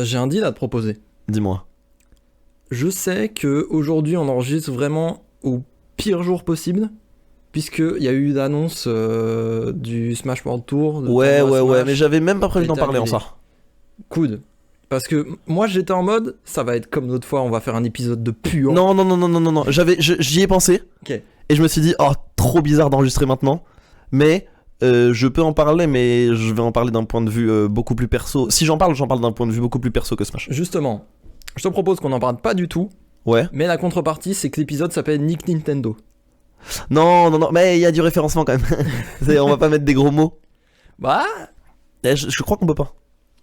j'ai un deal à te proposer. Dis-moi. Je sais que aujourd'hui on enregistre vraiment au pire jour possible, puisqu'il y a eu l'annonce du Smash World Tour. Ouais, Smash, mais j'avais même pas prévu d'en parler en annulé. ça. Coude. Parce que moi j'étais en mode, ça va être comme l'autre fois, on va faire un épisode de puant. Non. J'y ai pensé. Ok. Et je me suis dit, oh, trop bizarre d'enregistrer maintenant. Mais je peux en parler, mais je vais en parler d'un point de vue beaucoup plus perso. Si j'en parle d'un point de vue beaucoup plus perso que Smash. Justement, je te propose qu'on n'en parle pas du tout, Ouais. mais la contrepartie c'est que l'épisode s'appelle Nick Nintendo. Non, mais il y a du référencement quand même. On va pas mettre des gros mots. Bah, Je crois qu'on peut pas.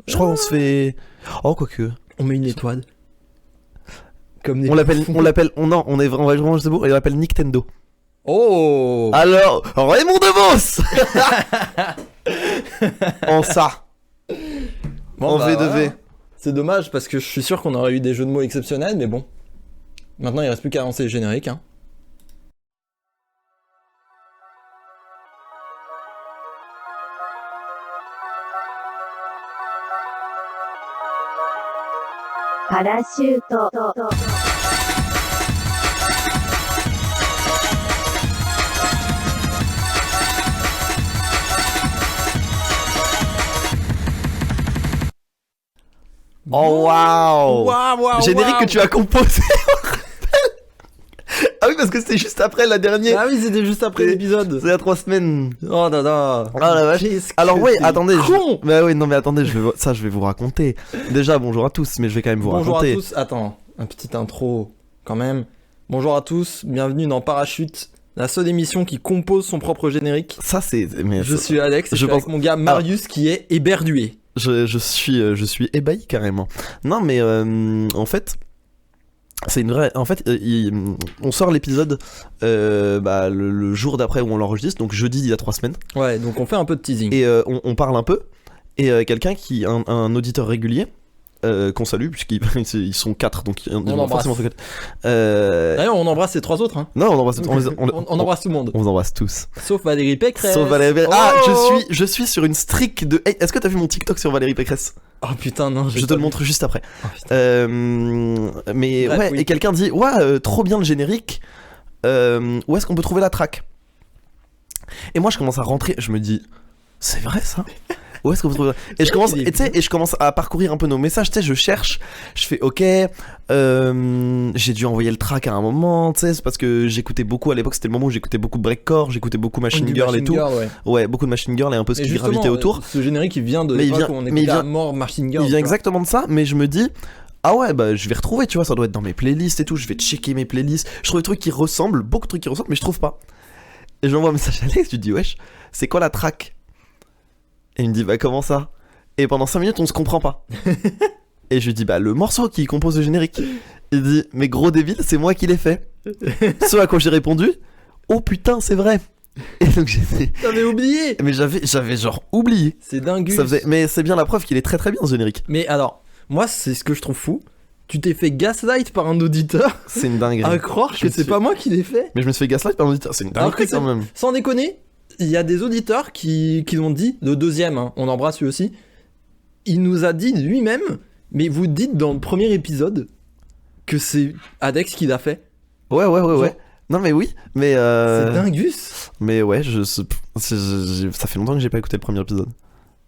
Je crois qu'on se fait. Oh, quoique. on met une étoile. Comme des On l'appelle. bouffons. On est vraiment c'est beau. On l'appelle Nintendo. Oh. Alors, Raymond DeVos. En ça. Bon, En V2V. voilà. C'est dommage parce que je suis sûr qu'on aurait eu des jeux de mots exceptionnels, mais bon. Maintenant il reste plus qu'à lancer le générique, hein. Parachute. Oh waouh. Waouh. Générique que tu as composé. Ah oui, parce que c'était juste après la dernière. Ah oui, c'était juste après l'épisode. C'est il y a 3 semaines. Oh là là. Oh la vache. Alors ouais, attendez. Con. Bah oui, non mais attendez, je vais vous raconter. Déjà, bonjour à tous, mais je vais quand même vous Bonjour raconter. à tous. Attends, un petit intro quand même. Bonjour à tous, bienvenue dans Parachute, la seule émission qui compose son propre générique. Ça c'est. Mais Je suis Alex, et je suis pense- avec mon gars Marius qui est éberdué. je suis ébahi carrément. Non mais en fait. C'est une vraie. En fait, on sort l'épisode le jour d'après où on l'enregistre, donc jeudi il y a 3 semaines. Ouais, donc on fait un peu de teasing. Et on parle un peu. Et quelqu'un qui. Un auditeur régulier. Qu'on salue, puisqu'ils sont 4, donc ils vont embrasse. forcément faire 4. D'ailleurs, on embrasse les 3 autres, hein. Non, on embrasse, On embrasse tout le monde. on vous embrasse tous. Sauf Valérie Pécresse. Sauf Valérie. Oh. Ah, je suis sur une streak de. Hey, est-ce que t'as vu mon TikTok sur Valérie Pécresse? Oh putain, non. Je te le montre juste après. Oh, putain. Mais Bref, ouais, oui. et quelqu'un dit ouais, trop bien le générique. Où est-ce qu'on peut trouver la track? Et moi je commence à rentrer, je me dis c'est vrai ça? Où est-ce qu'on peut trouver et je commence qu'il est et tu sais, et je commence à parcourir un peu nos messages, tu sais, je cherche, je fais OK, j'ai dû envoyer le track à un moment, tu sais, c'est parce que j'écoutais beaucoup à l'époque, c'était le moment où j'écoutais beaucoup Breakcore, j'écoutais beaucoup Machine Du Girl et Machine tout. Girl, ouais. Ouais, beaucoup de Machine Girl et un peu ce Et qui justement, gravitait autour. Ce générique il vient de Mais il l'époque vient- où on mais écoutait il vient- à mort Machine Girl. Il tu vient vois. exactement de ça, mais je me dis ah ouais, bah je vais retrouver, tu vois, ça doit être dans mes playlists et tout, je vais checker mes playlists. Je trouve des trucs qui ressemblent, beaucoup de trucs qui ressemblent, mais je trouve pas. Et j'envoie un message à Alex, je lui dis wesh, c'est quoi la track? Et il me dit bah comment ça? Et pendant 5 minutes on se comprend pas. Et je lui dis bah le morceau qui compose le générique. Il dit mais gros débile, c'est moi qui l'ai fait. Ce à quoi j'ai répondu oh putain c'est vrai. Et donc j'ai fait T'avais oublié. mais j'avais genre oublié. C'est dingue. Ça faisait... Mais c'est bien la preuve qu'il est très très bien ce générique. Mais alors, moi c'est ce que je trouve fou. Tu t'es fait gaslight par un auditeur C'est une dinguerie. à croire Je que me c'est suis- pas moi qui l'ai fait. Mais je me suis fait gaslight par mon auditeur, c'est une Alors que dinguerie quand même. Sans déconner, il y a des auditeurs qui l'ont dit, le deuxième, hein, on embrasse lui aussi. Il nous a dit lui-même, mais vous dites dans le premier épisode que c'est Alex qui l'a fait. Ouais. Genre- Non mais oui, mais C'est dingus. mais ouais, ça fait longtemps que j'ai pas écouté le premier épisode.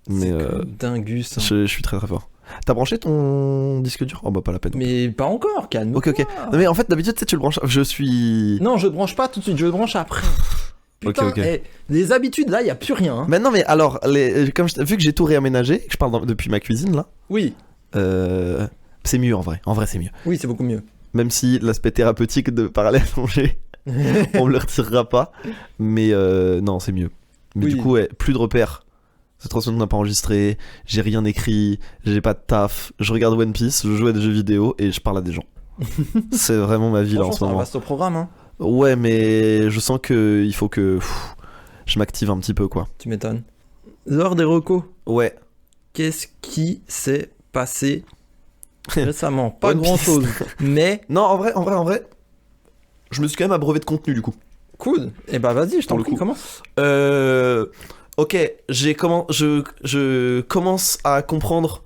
Mais C'est dingus. Hein. je suis très très fort. T'as branché ton disque dur? Oh bah pas la peine. Mais pas encore, calme. Ok. Non mais en fait d'habitude tu sais tu le branches. Je suis. Non, je le branche pas tout de suite, je le branche après. Putain, Ok. les habitudes là, y a plus rien. Hein. Mais non mais alors vu que j'ai tout réaménagé, que je parle depuis ma cuisine là, Oui, c'est mieux en vrai. En vrai c'est mieux. oui, c'est beaucoup mieux. Même si l'aspect thérapeutique de parler à manger, on me le retirera pas. Mais non, c'est mieux. Mais Oui. du coup, ouais, plus de repères. C'est 3 semaines qu'on n'a pas enregistré. J'ai rien écrit. J'ai pas de taf. Je regarde One Piece. Je joue à des jeux vidéo et je parle à des gens. C'est vraiment ma vie là en ce Franchement, c'est un moment. vaste programme, hein. Ouais, mais je sens que il faut que je m'active un petit peu quoi. Tu m'étonnes. Lors des recos, Ouais. qu'est-ce qui s'est passé récemment? Pas One Piece. grand chose, mais Non, en vrai, je me suis quand même abreuvé de contenu du coup. cool. Et bah vas-y, je t'en Pour le prie, coup. commence. Ok, je commence à comprendre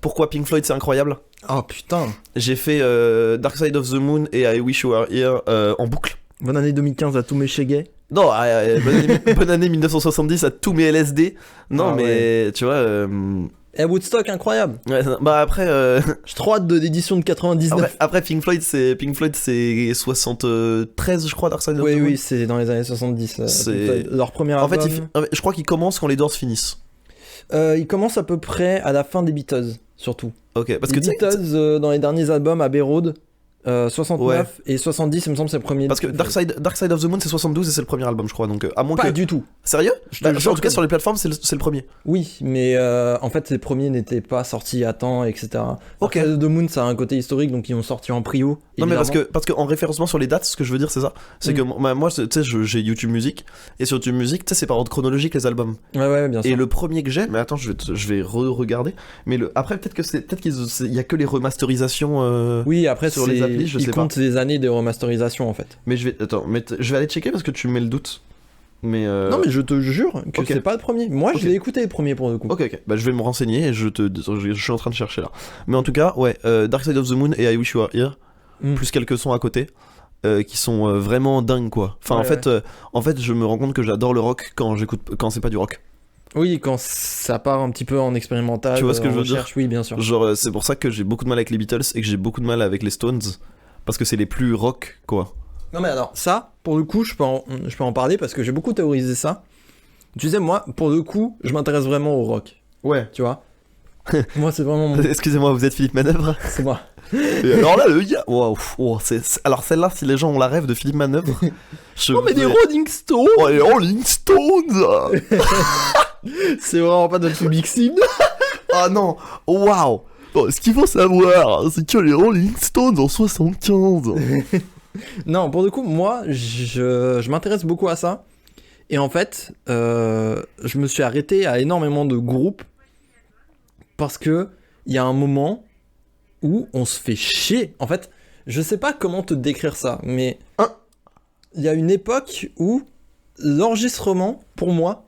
pourquoi Pink Floyd c'est incroyable. Oh putain. J'ai fait Dark Side of the Moon et I Wish You Were Here en boucle. Bonne année 2015 à tous mes chéguets. Non, bonne année 1970 à tous mes LSD. Non, Ah mais ouais. tu vois. Et Woodstock, incroyable. Ouais, bah après, J'ai trop hâte de l'édition de 99. après Pink Floyd c'est 73, je crois, Dark Side of Oui, the Moon. oui, c'est dans les années 70. C'est- Pink Floyd. Leur premier En album. fait, je crois qu'ils commencent quand les Doors finissent. Il commence à peu près à la fin des Beatles, surtout. Ok, parce Les que tu sais. Beatles, dans les derniers albums, Abbey Road, 69 et 70, il me semble, c'est le premier. Parce que Dark Side of the Moon c'est 72 et c'est le premier album, je crois. Donc, à moins Pas que. du tout. Sérieux? Je te Bah, jure en tout cas, que- sur les plateformes, c'est le premier. Oui, mais en fait, les premiers n'étaient pas sortis à temps, etc. Ok. Dark Side of the Moon, ça a un côté historique, donc ils ont sorti en prio. Non, mais évidemment. parce que en référencement sur les dates, ce que je veux dire, c'est ça. C'est que moi, tu sais, j'ai YouTube Music. Et sur YouTube Music, tu sais, c'est par ordre chronologique les albums. Ouais, bien sûr. Et le premier que j'ai, mais attends, je vais re-regarder. Mais après, peut-être qu'il y a que les remasterisations. Oui, après, sur les applis, je sais ils pas. comptent les années de remasterisation, en fait. Mais je vais aller checker parce que tu me mets le doute. Mais Non, mais je te jure que ok. c'est pas le premier. Moi, Ok. je l'ai écouté le premier pour le coup. ok, bah je vais me renseigner et je suis en train de chercher là. Mais en tout cas, ouais, Dark Side of the Moon et I Wish You Were Here, plus quelques sons à côté, qui sont vraiment dingues quoi. Enfin, Ouais, en fait, je me rends compte que j'adore le rock quand c'est pas du rock. Oui, quand ça part un petit peu en expérimental. Tu vois ce que en je veux dire? recherche, oui, bien sûr. Genre, c'est pour ça que j'ai beaucoup de mal avec les Beatles et que j'ai beaucoup de mal avec les Stones parce que c'est les plus rock quoi. Non, mais alors, ça, pour le coup, je peux en parler parce que j'ai beaucoup théorisé ça. Tu sais, moi, pour le coup, je m'intéresse vraiment au rock. Ouais. Tu vois? Moi, c'est vraiment mon. Excusez-moi, vous êtes Philippe Manœuvre? C'est moi. Et alors là, le gars, waouh, alors celle-là, si les gens ont la rêve de Philippe Manœuvre, Non, mais des Rolling Stones! Oh, les Rolling Stones! C'est vraiment pas notre public cible. Ah non, waouh! Bon, ce qu'il faut savoir, c'est que les Rolling Stones en 75. Non, pour le coup, moi, je m'intéresse beaucoup à ça. Et en fait, je me suis arrêté à énormément de groupes parce que il y a un moment où on se fait chier. En fait, je sais pas comment te décrire ça, mais il y a une époque où l'enregistrement, pour moi,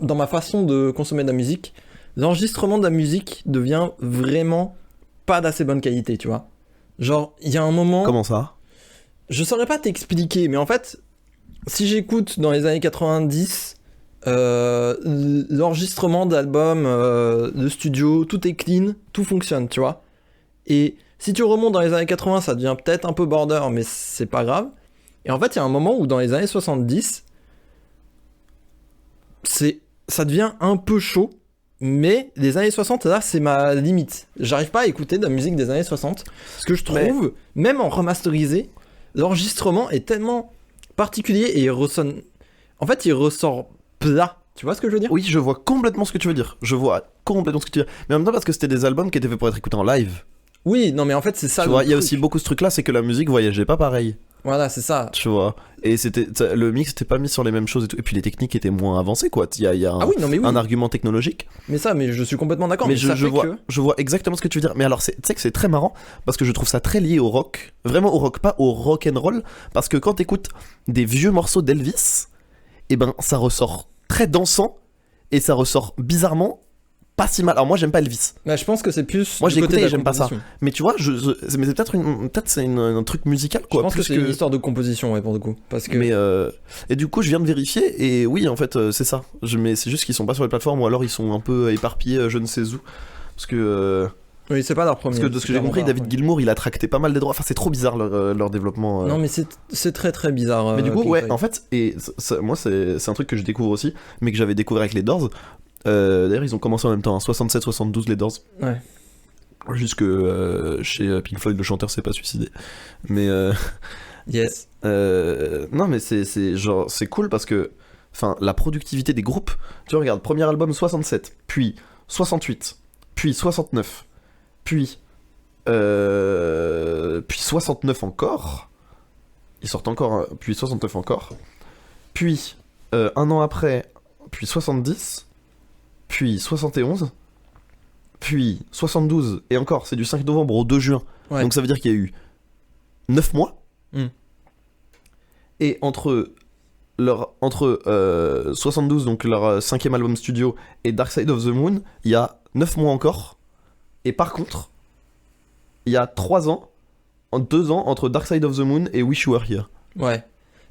dans ma façon de consommer de la musique, l'enregistrement de la musique devient vraiment pas d'assez bonne qualité, tu vois. Genre, il y a un moment... Comment ça? Je saurais pas t'expliquer, mais en fait, si j'écoute dans les années 90, l'enregistrement d'albums, de studio, tout est clean, tout fonctionne, tu vois. Et si tu remontes dans les années 80, ça devient peut-être un peu border, mais c'est pas grave. Et en fait, il y a un moment où dans les années 70, ça devient un peu chaud, mais les années 60, là, c'est ma limite. J'arrive pas à écouter de la musique des années 60, parce que je trouve, même en remasterisé, l'enregistrement est tellement particulier et il ressonne... En fait, il ressort plat. Tu vois ce que je veux dire? Oui, je vois complètement ce que tu veux dire. Je vois complètement ce que tu veux dire. Mais en même temps, parce que c'était des albums qui étaient faits pour être écoutés en live. Oui, non mais en fait, c'est ça Tu le vois, il y a truc. aussi beaucoup ce truc-là, c'est que la musique voyageait pas pareil. Voilà, c'est ça. Tu vois. Et le mix était pas mis sur les mêmes choses et tout. Et puis les techniques étaient moins avancées, quoi. Il y a un, Ah oui, non mais oui. un argument technologique. Mais je suis complètement d'accord. Mais ça fait que... je vois exactement ce que tu veux dire. Mais alors, tu sais que c'est très marrant parce que je trouve ça très lié au rock. Vraiment au rock, pas au rock and roll. Parce que quand t'écoutes des vieux morceaux d'Elvis, et ben ça ressort très dansant et ça ressort bizarrement pas si mal. Alors moi j'aime pas Elvis. Bah, je pense que c'est plus. Moi du j'ai côté écouté de la et j'aime pas ça. composition. Mais tu vois, mais c'est peut-être c'est un truc musical Je quoi. pense que plus c'est une histoire de composition, ouais, pour le coup. Parce que. Mais et du coup je viens de vérifier et oui en fait c'est ça. Mais c'est juste qu'ils sont pas sur les plateformes ou alors ils sont un peu éparpillés je ne sais où. Parce que Oui, c'est pas leur premier. parce que de ce que j'ai compris David Gilmour il a tracté pas mal des droits. Enfin c'est trop bizarre leur développement. Non mais c'est très très bizarre. Mais du coup Pink ouais Floyd. en fait et moi c'est un truc que je découvre aussi mais que j'avais découvert avec les Doors. D'ailleurs ils ont commencé en même temps 67-72 les Doors. Ouais. Juste que chez Pink Floyd le chanteur s'est pas suicidé. Mais Yes. non mais c'est cool parce que enfin la productivité des groupes, tu regardes premier album 67, puis 68, puis 69, puis 69 encore. Ils sortent encore puis 69 encore. Puis un an après, puis 70, puis 71, puis 72 et encore c'est du 5 novembre au 2 juin. Ouais. Donc ça veut dire qu'il y a eu 9 mois. Et entre 72, donc leur 5e album studio, et Dark Side of the Moon, il y a 9 mois encore. Et par contre, il y a 2 ans entre Dark Side of the Moon et Wish You Were Here. Ouais.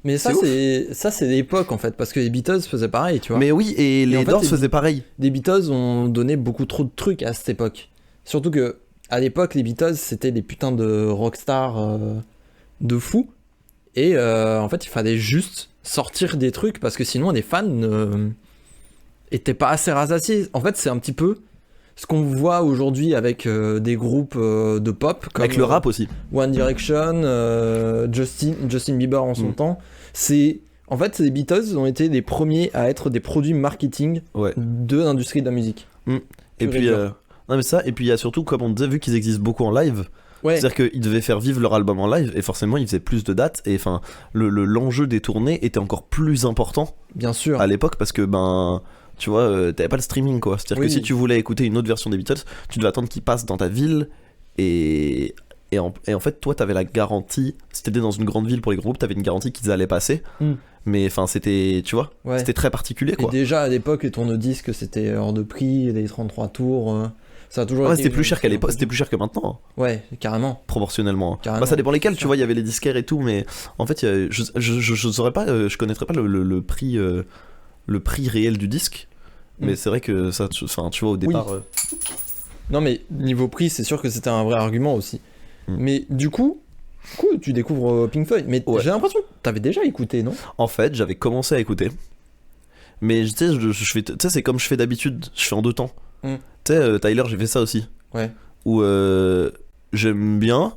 Mais ça, c'est l'époque en fait, parce que les Beatles faisaient pareil, tu vois. Mais oui, et les en fait, Doors les- faisaient pareil. Les Beatles ont donné beaucoup trop de trucs à cette époque. Surtout que, à l'époque, les Beatles, c'était des putains de rockstars de fous. Et en fait, il fallait juste sortir des trucs, parce que sinon, les fans étaient pas assez rassasiés. En fait, c'est un petit peu ce qu'on voit aujourd'hui avec des groupes de pop. Comme, Avec le rap aussi. One Direction, Justin Bieber en son temps. En fait, les Beatles ont été les premiers à être des produits marketing Ouais. de l'industrie de la musique. Et Pur et puis, dur. non mais ça, et puis il y a surtout, comme on disait, vu qu'ils existent beaucoup en live, Ouais, c'est-à-dire qu'ils devaient faire vivre leur album en live, et forcément ils faisaient plus de dates, et enfin, l'enjeu des tournées était encore plus important bien sûr. à l'époque, parce que ben, tu vois, t'avais pas le streaming quoi. C'est-à-dire Oui. que si tu voulais écouter une autre version des Beatles, tu devais attendre qu'ils passent dans ta ville, et en fait, toi t'avais la garantie, si t'étais dans une grande ville pour les groupes, t'avais une garantie qu'ils allaient passer, mais enfin, c'était, tu vois, Ouais. c'était très particulier Et quoi. déjà à l'époque, les tourne-disques c'était hors de prix, les 33 tours, ça a toujours Ouais, été. c'était plus cher qu'à l'époque, c'était plus cher que maintenant, hein, Ouais, carrément. proportionnellement. Carrément, Bah, ça dépend lesquels, c'est tu vois, il y avait les disquaires et tout, mais en fait, je saurais pas, je connaîtrais pas le prix réel du disque, mais c'est vrai que ça, enfin, tu vois, au départ. Non mais niveau prix, c'est sûr que c'était un vrai argument aussi. Mais du coup, tu découvres Pink Floyd. Mais Ouais. j'ai l'impression que t'avais déjà écouté, non? En fait, j'avais commencé à écouter, mais tu sais, tu sais, c'est comme je fais d'habitude, je fais en 2 temps. Tu sais, Tyler, j'ai fait ça aussi. Ouais. Où j'aime bien,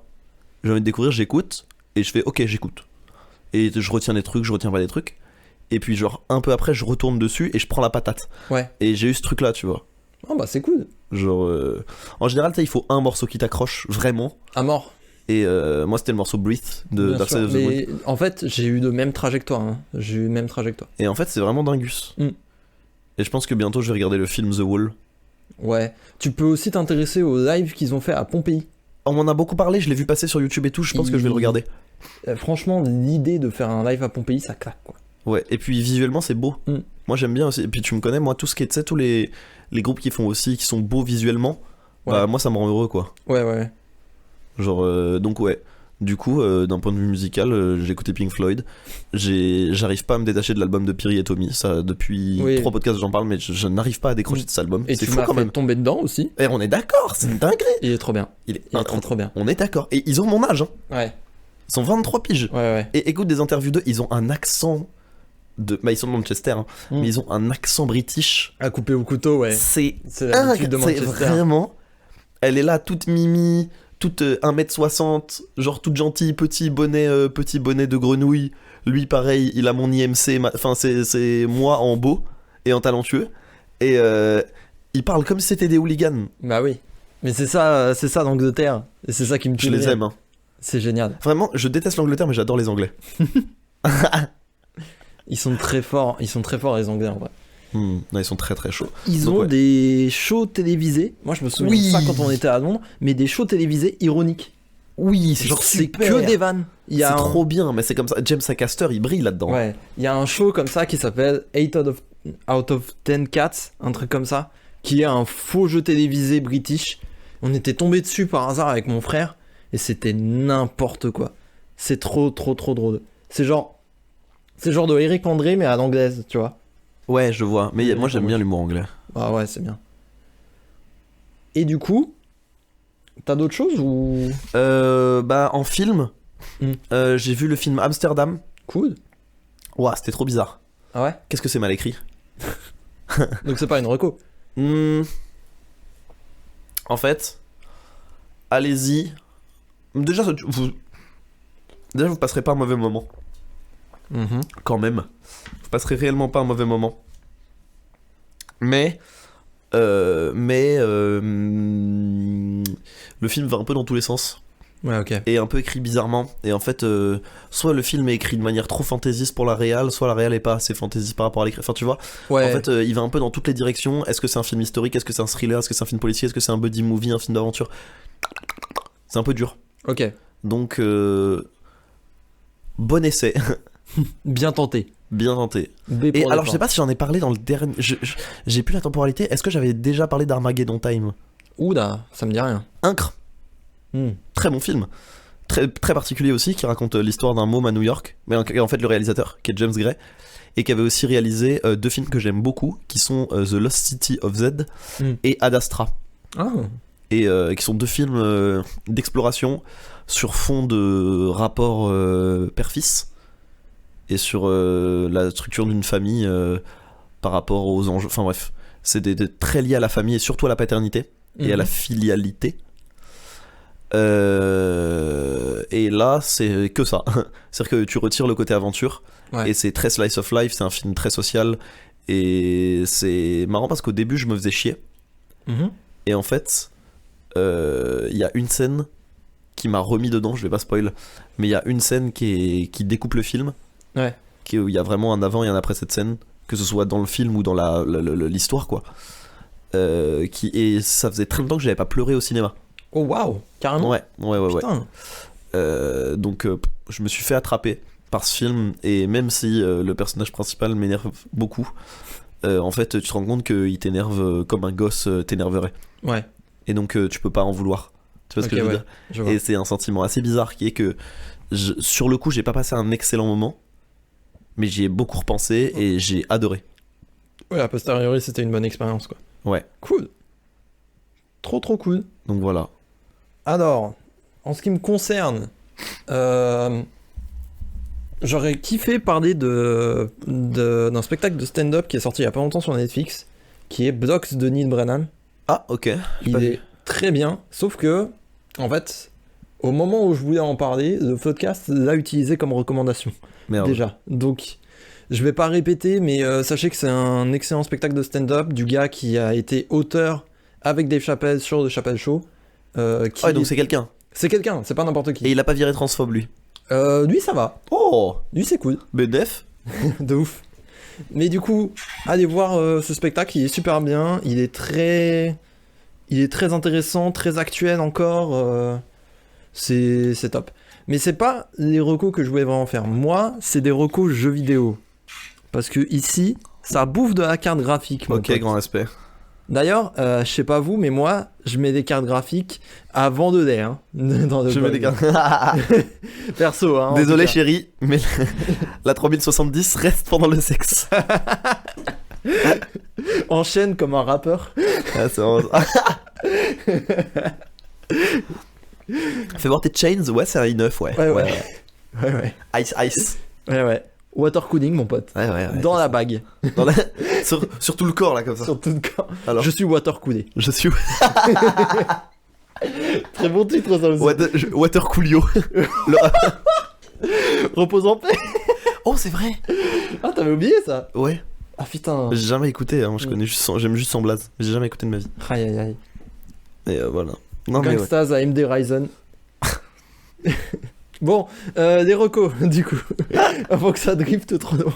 j'ai envie de découvrir, j'écoute, et je fais ok, j'écoute. Et je retiens des trucs, je retiens pas des trucs. Et puis, genre, un peu après, je retourne dessus et je prends la patate. Ouais. Et j'ai eu ce truc là, tu vois. Oh bah c'est cool. Genre, en général, tu sais, il faut un morceau qui t'accroche vraiment. À mort. Et moi, c'était le morceau Breathe de Bien Dark sûr. Side of the Moon. Mais en fait, j'ai eu le même trajectoire. Hein. J'ai eu le même trajectoire. Et en fait, c'est vraiment dingus. Et je pense que bientôt, je vais regarder le film The Wall. Ouais. Tu peux aussi t'intéresser aux lives qu'ils ont fait à Pompéi. On m'en a beaucoup parlé, je l'ai vu passer sur YouTube et tout, je pense que je vais le regarder. Franchement, l'idée de faire un live à Pompéi, ça claque quoi. Ouais, et puis visuellement, c'est beau. Moi, j'aime bien aussi. Et puis, tu me connais, moi, tout ce qui est, tu sais, tous les groupes qui font aussi, qui sont beaux visuellement, Ouais. bah, moi, ça me rend heureux, quoi. Ouais. Genre, donc, ouais. Du coup, d'un point de vue musical, j'ai écouté Pink Floyd. J'arrive pas à me détacher de l'album de Piri et Tommy. Ça, depuis 3 podcasts, j'en parle, mais je n'arrive pas à décrocher de cet album. Et c'est tu fou m'as quand fait même. tomber dedans aussi. Et on est d'accord, c'est une dinguerie. Il est trop bien. Il est trop bien. On est d'accord. Et ils ont mon âge, hein. Ouais. Ils sont 23 piges. Ouais. Et écoute des interviews d'eux, ils ont un accent bah, ils sont de Manchester, hein, mais ils ont un accent british. À couper au couteau, ouais. C'est l'habitude de c'est Manchester. vraiment. Elle est là, toute mimi, toute 1m60, genre toute gentille, petit bonnet de grenouille. Lui, pareil, il a mon IMC. Enfin, c'est moi en beau et en talentueux. Et il parle comme si c'était des hooligans. Bah oui. Mais c'est ça l'Angleterre. Et c'est ça qui me tue. Je de les rire. aime. Hein. C'est génial. Vraiment, je déteste l'Angleterre, mais j'adore les Anglais. Ils sont très forts les Anglais en vrai. Non, ils sont très très chauds. Ils Donc, ont ouais. des shows télévisés. Moi je me souviens Oui. de ça quand on était à Londres, mais des shows télévisés ironiques. Oui, c'est Genre c'est super. que des vannes. Il y a C'est un... trop bien, mais c'est comme ça. James Acaster, il brille là-dedans. Ouais, il y a un show comme ça qui s'appelle 8 out of 10 Cats, un truc comme ça, qui est un faux jeu télévisé british. On était tombé dessus par hasard avec mon frère et c'était n'importe quoi. C'est trop drôle. C'est genre de Eric André mais à l'anglaise, tu vois. Ouais, je vois. Mais Oui, moi, j'aime bien l'humour anglais. Ah ouais, c'est bien. Et du coup, t'as d'autres choses ou Bah, en film, j'ai vu le film Amsterdam. cool. Ouah, c'était trop bizarre. Ah ouais. Qu'est-ce que c'est mal écrit. Donc c'est pas une reco. En fait, allez-y. Déjà, vous passerez pas un mauvais moment. Quand même. Vous passerez réellement pas un mauvais moment. Mais le film va un peu dans tous les sens. Ouais, ok. Et un peu écrit bizarrement. Et en fait, soit le film est écrit de manière trop fantaisiste pour la réal, soit la réal est pas assez fantaisiste par rapport à l'écrit. Enfin, tu vois. Ouais. En fait, il va un peu dans toutes les directions. Est-ce que c'est un film historique? Est-ce que c'est un thriller? Est-ce que c'est un film policier? Est-ce que c'est un buddy movie? Un film d'aventure? C'est un peu dur. Ok. Donc, bon essai. Bien tenté. Bien tenté. B Et pour alors, les je sais pas si j'en ai parlé dans le dernier. J'ai plus la temporalité. Est-ce que j'avais déjà parlé d'Armageddon Time? Oula, ça me dit rien. Incre, Hmm. très bon film. Très, très particulier aussi, qui raconte l'histoire d'un môme à New York, mais en fait le réalisateur, qui est James Gray, et qui avait aussi réalisé 2 films que j'aime beaucoup, qui sont The Lost City of Z et Ad Astra. Ah, Et qui sont 2 films d'exploration sur fond de rapport père-fils, et sur la structure d'une famille par rapport aux enjeux. Enfin bref, c'est très lié à la famille, et surtout à la paternité, et à la filialité. Et là, c'est que ça. C'est-à-dire que tu retires le côté aventure, Ouais. et c'est très slice of life, c'est un film très social, et c'est marrant parce qu'au début, je me faisais chier, Mhm. et en fait, il y a une scène qui m'a remis dedans, je vais pas spoil, mais il y a une scène qui découpe le film, Ouais. où il y a vraiment un avant et un après cette scène, que ce soit dans le film ou dans l'histoire, quoi. Et ça faisait très longtemps que j'avais pas pleuré au cinéma. Oh waouh, carrément. Ouais. Putain. Donc je me suis fait attraper par ce film, et même si le personnage principal m'énerve beaucoup, en fait tu te rends compte qu'il t'énerve comme un gosse t'énerverait, Ouais. et donc tu peux pas en vouloir, tu vois ce que Ok, je veux ouais, dire. je vois. Et c'est un sentiment assez bizarre, qui est que sur le coup j'ai pas passé un excellent moment, mais j'y ai beaucoup repensé et j'ai adoré. Ouais, a posteriori, c'était une bonne expérience, quoi. Ouais, Cool. Trop cool. donc voilà. Alors, en ce qui me concerne, j'aurais kiffé parler d'un spectacle de stand-up qui est sorti il y a pas longtemps sur Netflix, qui est Blocks de Neil Brennan. Ah ok, j'ai Il pas est vu. très bien, sauf que, en fait, au moment où je voulais en parler, le podcast l'a utilisé comme recommandation. Merde. Déjà. Donc, je vais pas répéter, mais sachez que c'est un excellent spectacle de stand-up du gars qui a été auteur avec Dave Chappelle sur The Chappelle Show. Qui Ah donc c'est quelqu'un, c'est quelqu'un, c'est pas n'importe qui. et il a pas viré transphobe lui. Lui, ça va. Oh, Lui, c'est cool. BDF. De ouf. Mais du coup, allez voir ce spectacle, il est super bien. Il est très intéressant, très actuel encore. C'est top. Mais c'est pas les recos que je voulais vraiment faire. Moi, c'est des recos jeux vidéo. Parce que ici, ça bouffe de la carte graphique. Mon Ok, pote. grand respect. D'ailleurs, je sais pas vous, mais moi, je mets des cartes graphiques avant de lait. Hein, dans le Je mets des bol. cartes. Perso, hein. en Désolé tout cas. chérie, mais la 3070 reste pendant le sexe. Enchaîne comme un rappeur. Ah, c'est vraiment... Fais voir tes chains, ouais c'est un i9, ouais. Ouais. Ice. Ouais. Water cooling, mon pote. Ouais. Dans la bague. Dans la- sur tout le corps là comme ça. Sur tout le corps. Alors, Je suis water coolé. je suis Très bon titre, ça aussi. Water Coolio. Repose en paix. Oh c'est vrai. Ah, t'avais oublié ça. Ouais. Ah, putain. J'ai jamais écouté, hein. J'aime juste son blaze. J'ai jamais écouté de ma vie. Aïe. Et voilà. Non mais ouais. Gangstas AMD Ryzen. Bon, les recos, du coup. Avant que ça drifte trop loin.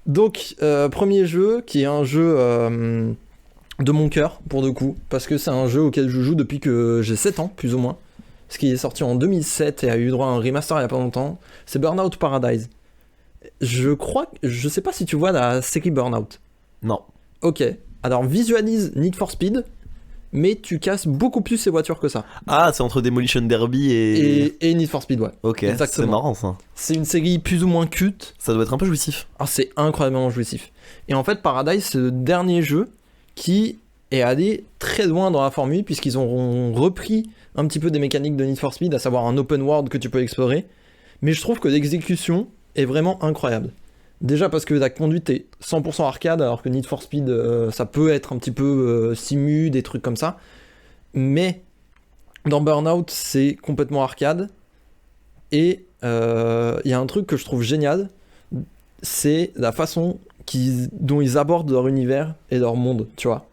Donc, premier jeu, qui est un jeu de mon cœur, pour le coup. Parce que c'est un jeu auquel je joue depuis que j'ai 7 ans, plus ou moins. Ce qui est sorti en 2007 et a eu droit à un remaster il y a pas longtemps. C'est Burnout Paradise. Je sais pas si tu vois la série Burnout. Non. Ok, alors visualise Need for Speed, mais tu casses beaucoup plus ces voitures que ça. Ah c'est entre Demolition Derby et... Et Need for Speed, ouais. Ok, Exactement. c'est marrant ça. C'est une série plus ou moins culte. Ça doit être un peu jouissif. Ah, c'est incroyablement jouissif. Et en fait, Paradise, c'est le dernier jeu qui est allé très loin dans la formule, puisqu'ils ont repris un petit peu des mécaniques de Need for Speed, à savoir un open world que tu peux explorer. Mais je trouve que l'exécution est vraiment incroyable. Déjà parce que la conduite est 100% arcade, alors que Need for Speed, ça peut être un petit peu simu, des trucs comme ça. Mais dans Burnout, c'est complètement arcade. Et il y a un truc que je trouve génial, c'est la façon dont ils abordent leur univers et leur monde, tu vois.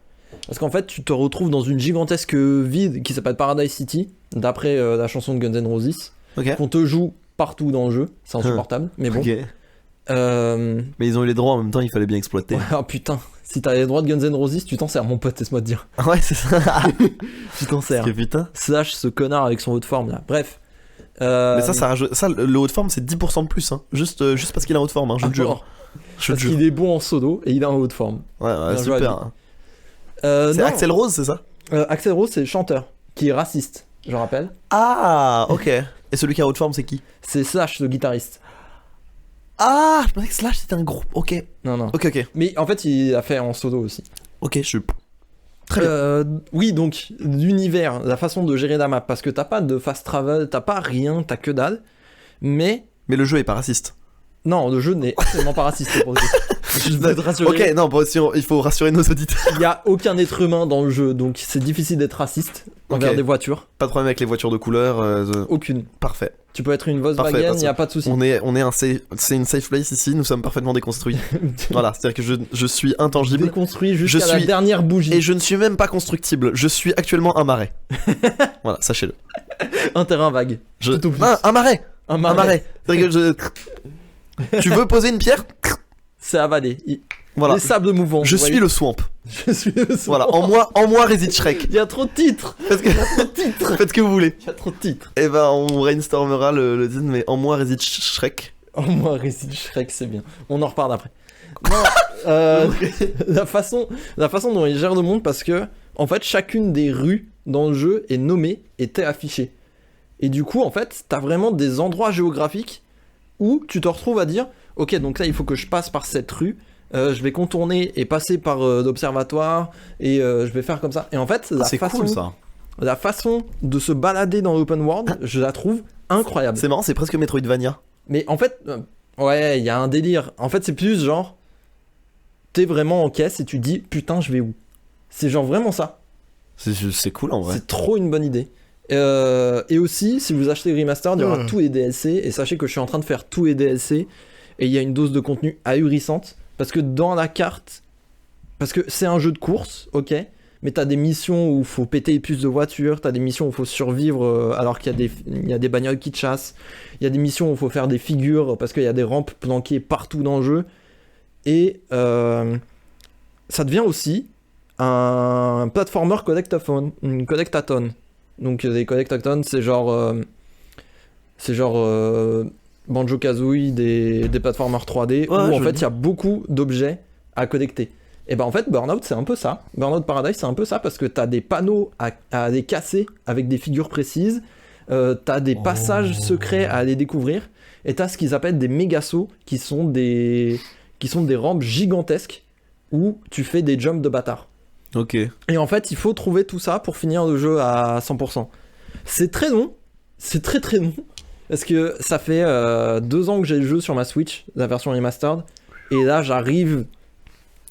Parce qu'en fait, tu te retrouves dans une gigantesque ville qui s'appelle Paradise City, d'après la chanson de Guns N' Roses, Ok. qu'on te joue partout dans le jeu, c'est insupportable, mais bon. Ok. Mais ils ont eu les droits en même temps, il fallait bien exploiter. Ouais, ah putain, si t'as les droits de Guns N' Roses, tu t'en sers, mon pote, laisse-moi te dire. Ouais, c'est ça. Tu t'en sers. Que putain. Slash ce connard avec son haut de forme là. Bref. Mais ça rajoute. Ça, le haut de forme, c'est 10% de plus. Hein. Juste parce qu'il a un haut de forme, hein, je te jure. Je te Parce jure. qu'il est bon en solo et il a un haut de forme. Ouais, Bien joué à super. lui. Hein. C'est non. Axl Rose, c'est ça? Axl Rose, c'est le chanteur qui est raciste, je rappelle. Ah, ok. Et celui qui a haute forme, c'est qui? C'est Slash, le guitariste. Ah, je pensais que Slash c'était un groupe. Ok. Non, non. Ok. Mais en fait, il a fait en solo aussi. Ok, Très bien. Oui, donc, l'univers, la façon de gérer la map, parce que t'as pas de fast travel, t'as pas rien, t'as que dalle. Mais, Mais le jeu est pas raciste. non, le jeu n'est absolument pas raciste pour le coup. Je veux te rassurer. Ok, non, bon, il faut rassurer nos auditeurs. Il y a aucun être humain dans le jeu, donc c'est difficile d'être raciste envers Ok. des voitures. Pas de problème avec les voitures de couleur. Aucune. Parfait. Tu peux être une Parfait, Volkswagen, parce il y a pas de souci. On est c'est une safe place ici. Nous sommes parfaitement déconstruits. Voilà, c'est-à-dire que je suis intangible Déconstruit jusqu'à Je la suis- dernière bougie. et je ne suis même pas constructible. Je suis actuellement un marais. Voilà, sachez-le. Un terrain vague. Tout au plus. Un marais. Un Un marais. marais. C'est-à-dire que tu veux poser une pierre? C'est avalé. Voilà. Les sables mouvants. Je vous suis voyez. le swamp. Je suis le Voilà, en moi réside Shrek. Il y a trop de titres. Faites ce que vous voulez. Il y a trop de titres. Et ben on brainstormera le titre, mais en moi réside Shrek. Oh, moi, Resident Shrek, c'est bien. On en reparle après. Non, la façon dont il gère le monde, parce que, en fait, chacune des rues dans le jeu est nommée et t'es affichée. Et du coup, en fait, t'as vraiment des endroits géographiques où tu te retrouves à dire, ok, donc là, il faut que je passe par cette rue. Je vais contourner et passer par l'observatoire et je vais faire comme ça. Et en fait, C'est cool ça. la façon de se balader dans l'open world, je la trouve incroyable. C'est marrant, c'est presque Metroidvania. Mais en fait, ouais, il y a un délire. En fait, c'est plus genre, t'es vraiment en caisse et tu dis, putain, je vais où? C'est genre vraiment ça. C'est cool en vrai. C'est trop une bonne idée. Et aussi, si vous achetez Remastered, il y aura tous les DLC. Et sachez que je suis en train de faire tous les DLC. Et il y a une dose de contenu ahurissante. Parce que dans la carte, parce que c'est un jeu de course, ok, mais t'as des missions où faut péter les puces de voiture, t'as des missions où faut survivre alors qu'il y a des bagnoles qui te chassent, il y a des missions où faut faire des figures parce qu'il y a des rampes planquées partout dans le jeu, et ça devient aussi un platformer collectathon. Donc des collectathons, c'est genre Banjo-Kazooie, des platformers 3D, où en fait il y a beaucoup d'objets à collecter. Et ben en fait Burnout c'est un peu ça. Burnout Paradise c'est un peu ça parce que t'as des panneaux à aller casser avec des figures précises, t'as des passages secrets à aller découvrir, et t'as ce qu'ils appellent des méga-sauts qui sont des rampes gigantesques où tu fais des jumps de bâtard. Ok. Et en fait il faut trouver tout ça pour finir le jeu à 100%. C'est très long, c'est très très long. Parce que ça fait 2 ans que j'ai le jeu sur ma Switch, la version remastered, et là j'arrive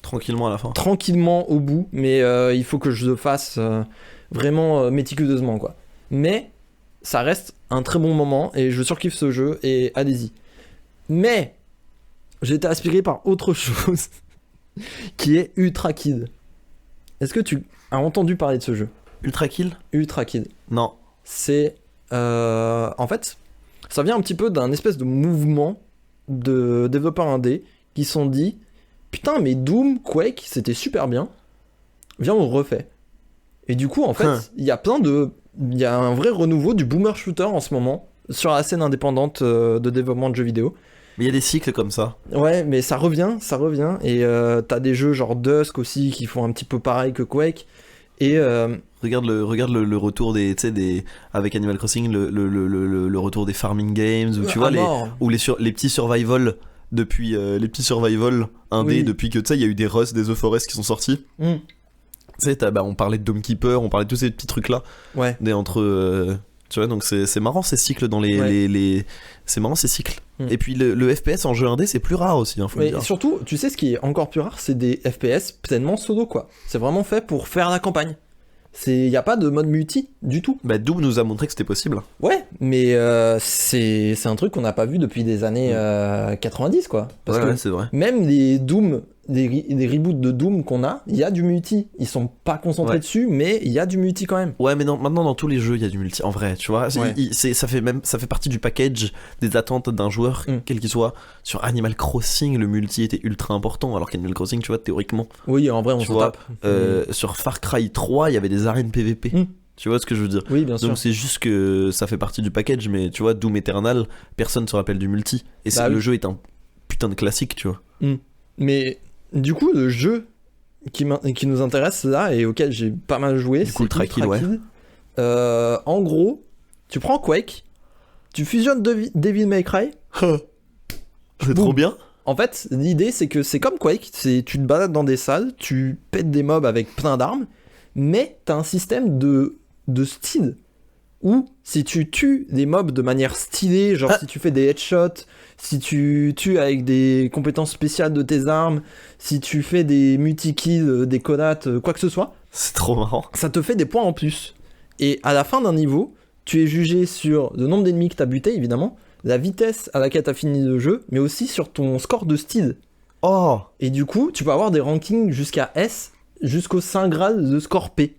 Tranquillement à la fin. tranquillement au bout, mais il faut que je le fasse vraiment méticuleusement quoi. Mais ça reste un très bon moment et je surkiffe ce jeu et allez-y. Mais j'ai été aspiré par autre chose qui est Ultra Kid. Est-ce que tu as entendu parler de ce jeu? Ultra Kill? Ultra Kid. Non. C'est en fait ça vient un petit peu d'un espèce de mouvement de développeurs indés qui se sont dit putain mais Doom, Quake c'était super bien, viens on le refait. Et du coup en fait il y a un vrai renouveau du boomer shooter en ce moment sur la scène indépendante de développement de jeux vidéo. Mais il y a des cycles comme ça. Ouais mais ça revient et t'as des jeux genre Dusk aussi qui font un petit peu pareil que Quake. Et Regarde le retour des avec Animal Crossing, le retour des farming games, où tu vois les petits survival depuis les petits survival indés, depuis que tu sais il y a eu des Rust, des The Forest qui sont sortis. Tu sais on parlait de Dome Keeper, on parlait de tous ces petits trucs là. Ouais. Tu vois, donc c'est marrant ces cycles dans c'est marrant ces cycles. Et puis le FPS en jeu indé c'est plus rare aussi, faut le dire. Et surtout, tu sais ce qui est encore plus rare, c'est des FPS pleinement solo quoi. C'est vraiment fait pour faire la campagne. Y a pas de mode multi du tout. Bah Doom nous a montré que c'était possible. Ouais, mais c'est un truc qu'on n'a pas vu depuis des années 90 quoi. Parce que c'est vrai. même les Doom, des reboots de Doom qu'on a, il y a du multi. Ils sont pas concentrés dessus, mais il y a du multi quand même. Ouais, mais maintenant dans tous les jeux il y a du multi. En vrai, tu vois, ça fait partie du package des attentes d'un joueur, quel qu'il soit. Sur Animal Crossing, le multi était ultra important, alors qu'Animal Crossing, tu vois, théoriquement. Oui, en vrai, on s'en tape. Sur Far Cry 3, il y avait des arènes PVP. Tu vois ce que je veux dire? Oui, bien sûr. Donc c'est juste que ça fait partie du package, mais tu vois, Doom Eternal, personne se rappelle du multi. Et le jeu est un putain de classique, tu vois. Mais du coup, le jeu, qui nous intéresse là et auquel j'ai pas mal joué, Du coup, le Ultra Kill, ouais. En gros, tu prends Quake, tu fusionnes Devil May Cry. C'est trop bien. En fait, l'idée c'est que c'est comme Quake, tu te balades dans des salles, tu pètes des mobs avec plein d'armes, mais t'as un système de style où si tu tues des mobs de manière stylée, genre si tu fais des headshots, si tu tues avec des compétences spéciales de tes armes, si tu fais des multi-kills, des conates, quoi que ce soit, C'est trop marrant. ça te fait des points en plus. Et à la fin d'un niveau, tu es jugé sur le nombre d'ennemis que t'as buté, évidemment, la vitesse à laquelle t'as fini le jeu, mais aussi sur ton score de style. Oh. Et du coup, tu peux avoir des rankings jusqu'à S, jusqu'au 5 grade de score P,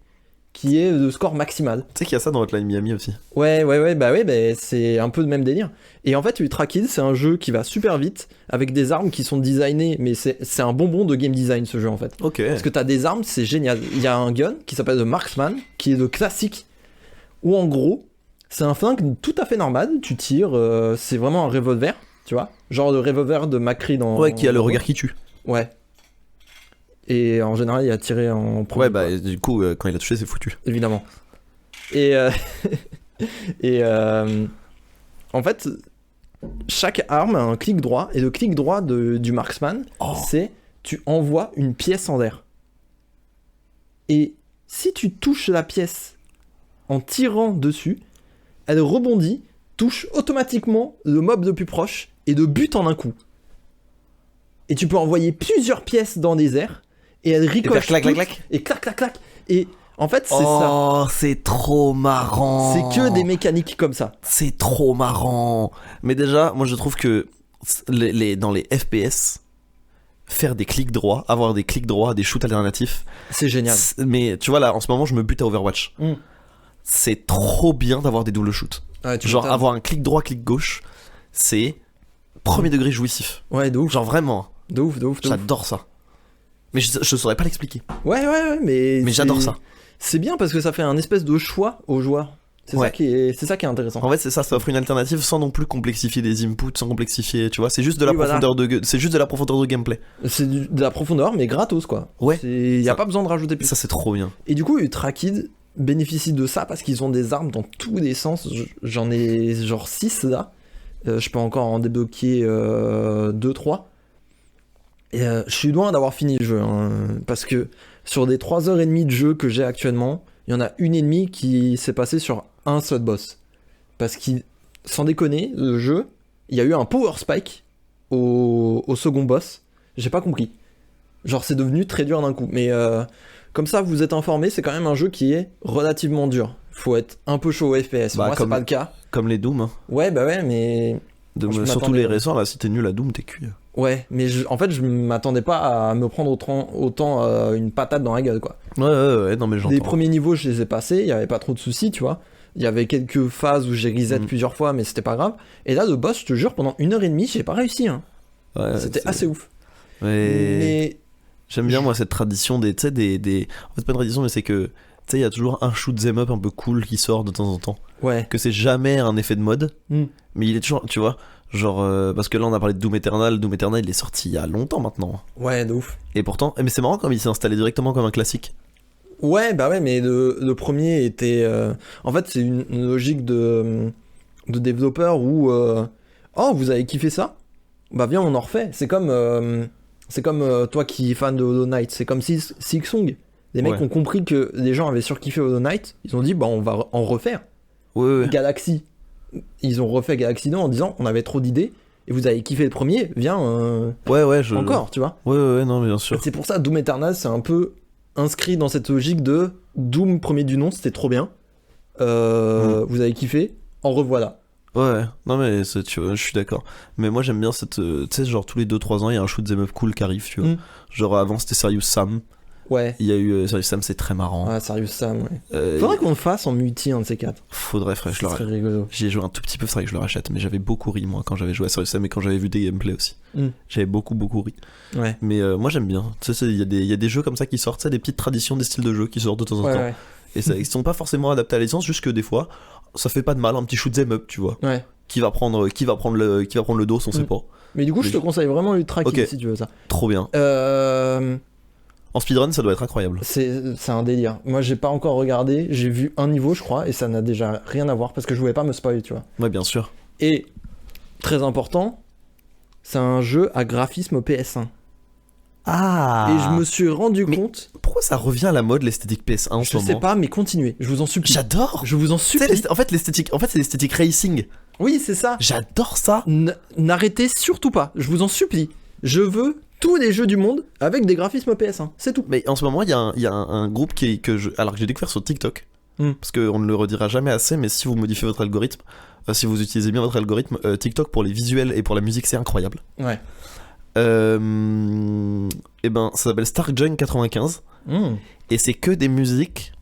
qui est le score maximal. Tu sais qu'il y a ça dans Hotline Miami aussi. Ouais, bah c'est un peu le même délire. Et en fait, Ultra Kill, c'est un jeu qui va super vite, avec des armes qui sont designées, mais c'est un bonbon de game design ce jeu en fait. Ok. Parce que t'as des armes, c'est génial. Il y a un gun qui s'appelle le Marksman, qui est le classique, où en gros, c'est un flingue tout à fait normal, tu tires, c'est vraiment un revolver, tu vois. Genre le revolver de McCree dans... Ouais, qui a le regard qui tue. Ouais. Et en général, il a tiré en premier. Ouais, bah du coup, quand il a touché, c'est foutu. Évidemment. Et, en fait, chaque arme a un clic droit, et le clic droit du marksman, c'est tu envoies une pièce en l'air. Et si tu touches la pièce en tirant dessus, elle rebondit, touche automatiquement le mob le plus proche et le bute en un coup. Et tu peux envoyer plusieurs pièces dans des airs et elle ricoche clac, clac, toutes, clac. et clac clac clac. Et en fait, c'est ça. Oh, c'est trop marrant. C'est que des mécaniques comme ça. C'est trop marrant. Mais déjà, moi je trouve que dans les FPS, faire des clics droits, avoir des clics droits, des shoots alternatifs, C'est génial. Mais tu vois là, en ce moment, je me bute à Overwatch. C'est trop bien d'avoir des double shoots. Ouais, tu Genre m'étonnes. avoir un clic droit, clic gauche, c'est premier degré jouissif. Ouais, de ouf. Genre vraiment, De ouf. j'adore ça. Mais je saurais pas l'expliquer. Ouais, mais j'adore ça. C'est bien parce que ça fait un espèce de choix aux joueurs. C'est Ouais. ça qui est intéressant. En fait, c'est ça, ça offre une alternative sans non plus complexifier des inputs, sans complexifier, tu vois, c'est juste de la Oui, voilà. c'est juste de la profondeur de gameplay. C'est de la profondeur, mais gratos quoi. Ouais. Il y a Ça- pas besoin de rajouter plus. Ça c'est trop bien. Et du coup, Ultra Kid bénéficie de ça parce qu'ils ont des armes dans tous les sens. J'en ai genre 6 là. Je peux encore en débloquer 2-3. Et je suis loin d'avoir fini le jeu. Hein, parce que sur des 3h30 de jeu que j'ai actuellement, il y en a une et demie qui s'est passée sur un seul boss. Parce qu'il, sans déconner, le jeu, il y a eu un power spike au second boss. J'ai pas compris. Genre c'est devenu très dur d'un coup. Mais comme ça vous êtes informés, c'est quand même un jeu qui est relativement dur. Faut être un peu chaud au FPS. Bah, Moi c'est comme- pas le cas. Comme les Doom. Hein. Ouais bah ouais mais... Je Surtout m'attendais, les récents là, si t'es nul à Doom, t'es cuit. Ouais mais en fait je m'attendais pas à me prendre autant une patate dans la gueule quoi. Ouais, non mais Les j'entends. premiers niveaux je les ai passés, il y avait pas trop de soucis tu vois. Il y avait quelques phases où j'ai reset plusieurs fois mais c'était pas grave. Et là le boss je te jure pendant 1h30 j'ai pas réussi hein. Ouais, C'était c'est- assez ouf. Ouais. Mais... J'aime bien moi cette tradition des, tu sais, des... En fait c'est pas une tradition mais c'est que, tu sais, il y a toujours un shoot 'em up un peu cool qui sort de temps en temps. Ouais. Que c'est jamais un effet de mode, Mm. mais il est toujours, tu vois, genre, parce que là on a parlé de Doom Eternal il est sorti il y a longtemps maintenant. Ouais de ouf. Et pourtant, mais c'est marrant comme il s'est installé directement comme un classique. Ouais, bah ouais, mais le premier était... En fait, c'est une logique de développeur où... Oh, vous avez kiffé ça? Bah viens, on en refait. C'est comme toi qui es fan de Hollow Knight. C'est comme Silksong. Les mecs Ouais. ont compris que les gens avaient surkiffé Hollow Knight. Ils ont dit, bah on va en refaire. Ouais. Galaxy. Ils ont refait Galaxy 2 en disant, on avait trop d'idées. Et vous avez kiffé le premier, viens Ouais, encore, tu vois. Ouais, non mais bien sûr. C'est pour ça, Doom Eternal, c'est un peu inscrit dans cette logique de Doom premier du nom, c'était trop bien. Vous avez kiffé, en revoilà. Ouais, non mais tu vois, je suis d'accord. Mais moi j'aime bien cette, tu sais, genre tous les 2-3 ans il y a un shoot 'em up cool qui arrive, tu vois. Genre avant c'était Serious Sam. Ouais. Il y a eu Serious Sam, c'est très marrant. Ah, Serious Sam, ouais. Faudrait qu'on le fasse en multi, un de ces quatre. Faudrait, frère, je C'est le très rigolo. J'y ai joué un tout petit peu, c'est vrai que je le rachète, mais j'avais beaucoup ri moi quand j'avais joué à Serious Sam et quand j'avais vu des gameplays aussi. J'avais beaucoup ri. Ouais. Mais moi j'aime bien. Tu sais, il y a des jeux comme ça qui sortent, tu sais, des petites traditions, des styles de jeux qui sortent de temps en temps. Ouais. Et ça, ils sont pas forcément adaptés à la licence, juste que des fois, ça fait pas de mal, un petit shoot 'em up, tu vois. Ouais. Qui va prendre le dos, on sait pas. Mais du coup, je te conseille vraiment Ultra Kill Ok. si tu veux ça. Trop bien. En speedrun, ça doit être incroyable. C'est un délire. Moi, j'ai pas encore regardé, j'ai vu un niveau, je crois, et ça n'a déjà rien à voir parce que je voulais pas me spoiler, tu vois. Ouais, bien sûr. Et, très important, c'est un jeu à graphisme PS1. Ah. Et je me suis rendu Mais compte, Pourquoi ça revient à la mode, l'esthétique PS1 en ce je moment? sais pas, mais continuez, je vous en supplie. J'adore. Je vous en Tu sais, supplie. en fait, c'est l'esthétique racing. Oui, c'est ça. J'adore ça. N'arrêtez surtout pas, je vous en supplie. Je veux tous les jeux du monde avec des graphismes PS1, c'est tout. Mais en ce moment, il y a un groupe alors que j'ai découvert sur TikTok. Hmm. Parce qu'on ne le redira jamais assez, mais si vous modifiez votre algorithme, si vous utilisez bien votre algorithme, TikTok pour les visuels et pour la musique, c'est incroyable. Ouais. Et ben, ça s'appelle Starjunk 95. Et c'est que des musiques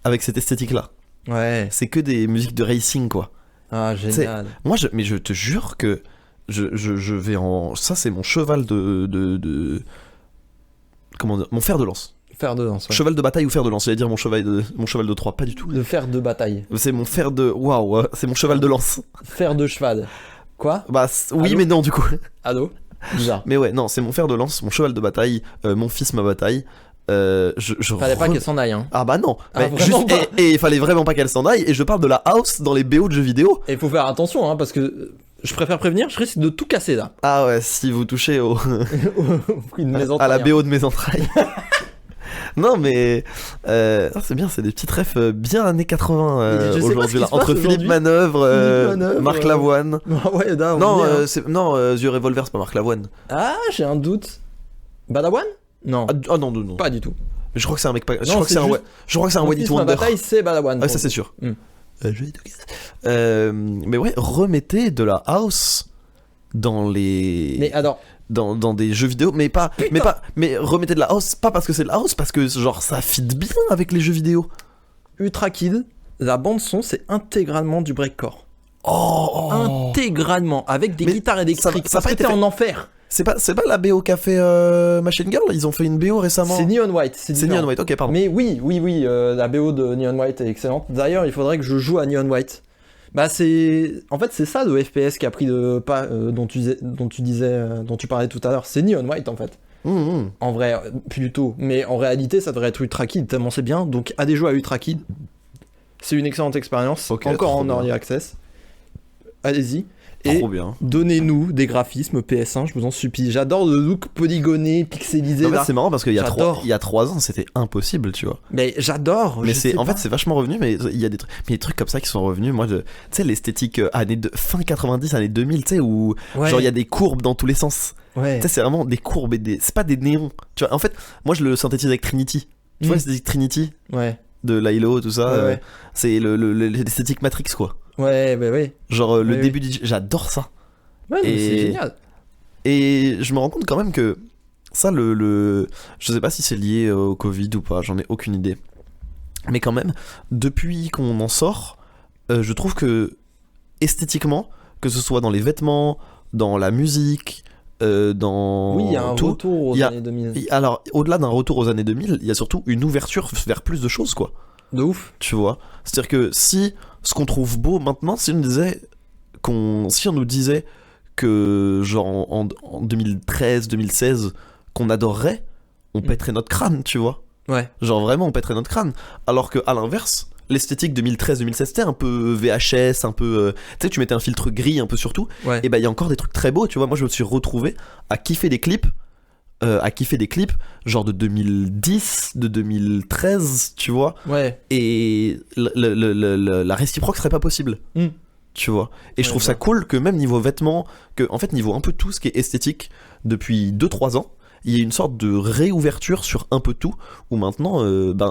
avec cette esthétique-là. Ouais. C'est que des musiques de racing, quoi. Ah, génial. Moi, mais je te jure que je vais en. Ça, c'est mon cheval de. Comment dire? Mon fer de lance. Fer de lance, ouais. Cheval de bataille ou fer de lance? J'allais dire mon cheval de Troie, pas du tout. Le fer de bataille. C'est mon fer de. Waouh, c'est mon cheval de lance. Fer de cheval. Quoi? Bah, oui, Allô? mais non, du coup. Allô? Bizarre. Mais ouais, non, c'est mon fer de lance, mon cheval de bataille, mon fils, ma bataille. Fallait pas qu'elle s'en aille, hein. Ah bah non. Ah, Mais vraiment pas. et il fallait vraiment pas qu'elle s'en aille. Et je parle de la house dans les BO de jeux vidéo. Et faut faire attention, hein, parce que je préfère prévenir, je risque de tout casser là. Ah ouais, si vous touchez Une maison à la BO de mes entrailles. Non mais c'est bien, c'est des petites refs bien années 80 Je sais pas aujourd'hui ce qui là. se passe Entre Philippe aujourd'hui. Manœuvre, Philippe Manœuvre, Marc Lavoine. Ouais, là, on Non, y est, hein. The Revolver, c'est pas Marc Lavoine. Ah, j'ai un doute. Badawan? Non, Ah non, non, non. pas du tout. Mais je crois que c'est un mec pas. Je Non, crois que c'est c'est un. juste- Je crois que c'est un Mon One Hit fils, ma Wonder. bataille, c'est Badawan. Ah, pour ça c'est le sûr. Mm. Mais ouais, remettez de la house dans les. Mais alors, Dans des jeux vidéo, mais remettez de la house, pas parce que c'est de la house, parce que genre ça fit bien avec les jeux vidéo. Ultra Kid, la bande son, c'est intégralement du breakcore. Oh, Intégralement, avec des Mais guitares électriques. ça a Parce pas que été t'es fait- en enfer. c'est pas la BO qu'a fait Machine Girl, ils ont fait une BO récemment. C'est Neon White. C'est différent. Neon White, ok, pardon. Mais oui, la BO de Neon White est excellente. D'ailleurs, il faudrait que je joue à Neon White. Bah en fait c'est ça le FPS qui a pris le pas dont tu parlais tout à l'heure. C'est Neon White en fait. En vrai, plutôt. Mais en réalité, ça devrait être Ultra Kid tellement c'est bien. Donc à des jeux à Ultra Kid, c'est une excellente expérience. Ok, Encore trop en bien. early access. Allez-y. Et Trop bien. donnez-nous des graphismes PS1, je vous en supplie. J'adore le look polygoné, pixelisé En fait, là. c'est marrant parce qu'il y a J'adore. 3 ans, c'était impossible, tu vois. Mais j'adore. Mais je sais en pas. fait, c'est vachement revenu, mais il y a des trucs comme ça qui sont revenus. Moi, tu sais, l'esthétique fin 90, années 2000, tu sais, où Ouais. genre il y a des courbes dans tous les sens. Ouais. Tu sais, c'est vraiment des courbes et c'est pas des néons. Tu vois, en fait, moi je le synthétise avec Trinity. Tu vois, l'esthétique Trinity Ouais. de Lilo, tout ça, Ouais, ouais. c'est l'esthétique Matrix, quoi. Ouais, ouais. Genre le Oui, début j'adore ça. Ouais, mais Et- c'est génial. Et je me rends compte quand même que ça, je sais pas si c'est lié au Covid ou pas, j'en ai aucune idée. Mais quand même, depuis qu'on en sort, je trouve que esthétiquement, que ce soit dans les vêtements, dans la musique, dans Oui, il y a un tout. retour aux il y a- années 2000. Alors, au-delà d'un retour aux années 2000, il y a surtout une ouverture vers plus de choses, quoi. De ouf. Tu vois? C'est-à-dire que si ce qu'on trouve beau maintenant, si on nous disait que genre en 2013, 2016, qu'on adorerait, on pèterait notre crâne, tu vois. Ouais. Genre vraiment, on pèterait notre crâne. Alors que à l'inverse, l'esthétique 2013-2016, c'était un peu VHS, un peu. Tu sais, tu mettais un filtre gris un peu sur tout. Ouais. Et bah, il y a encore des trucs très beaux, tu vois. Moi, je me suis retrouvé à kiffer des clips. Genre de 2010, de 2013, tu vois. Ouais. Et la réciproque serait pas possible. Mm. Tu vois. Et je Ouais, trouve je ça vois. cool que même niveau vêtements, que en fait niveau un peu tout ce qui est esthétique, depuis 2-3 ans, il y a une sorte de réouverture sur un peu tout, où maintenant,